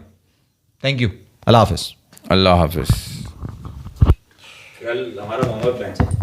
थैंक यू, अल्लाह हाफिज। अल्लाह हाफिज। कल हमारा होमवर्क लंच है।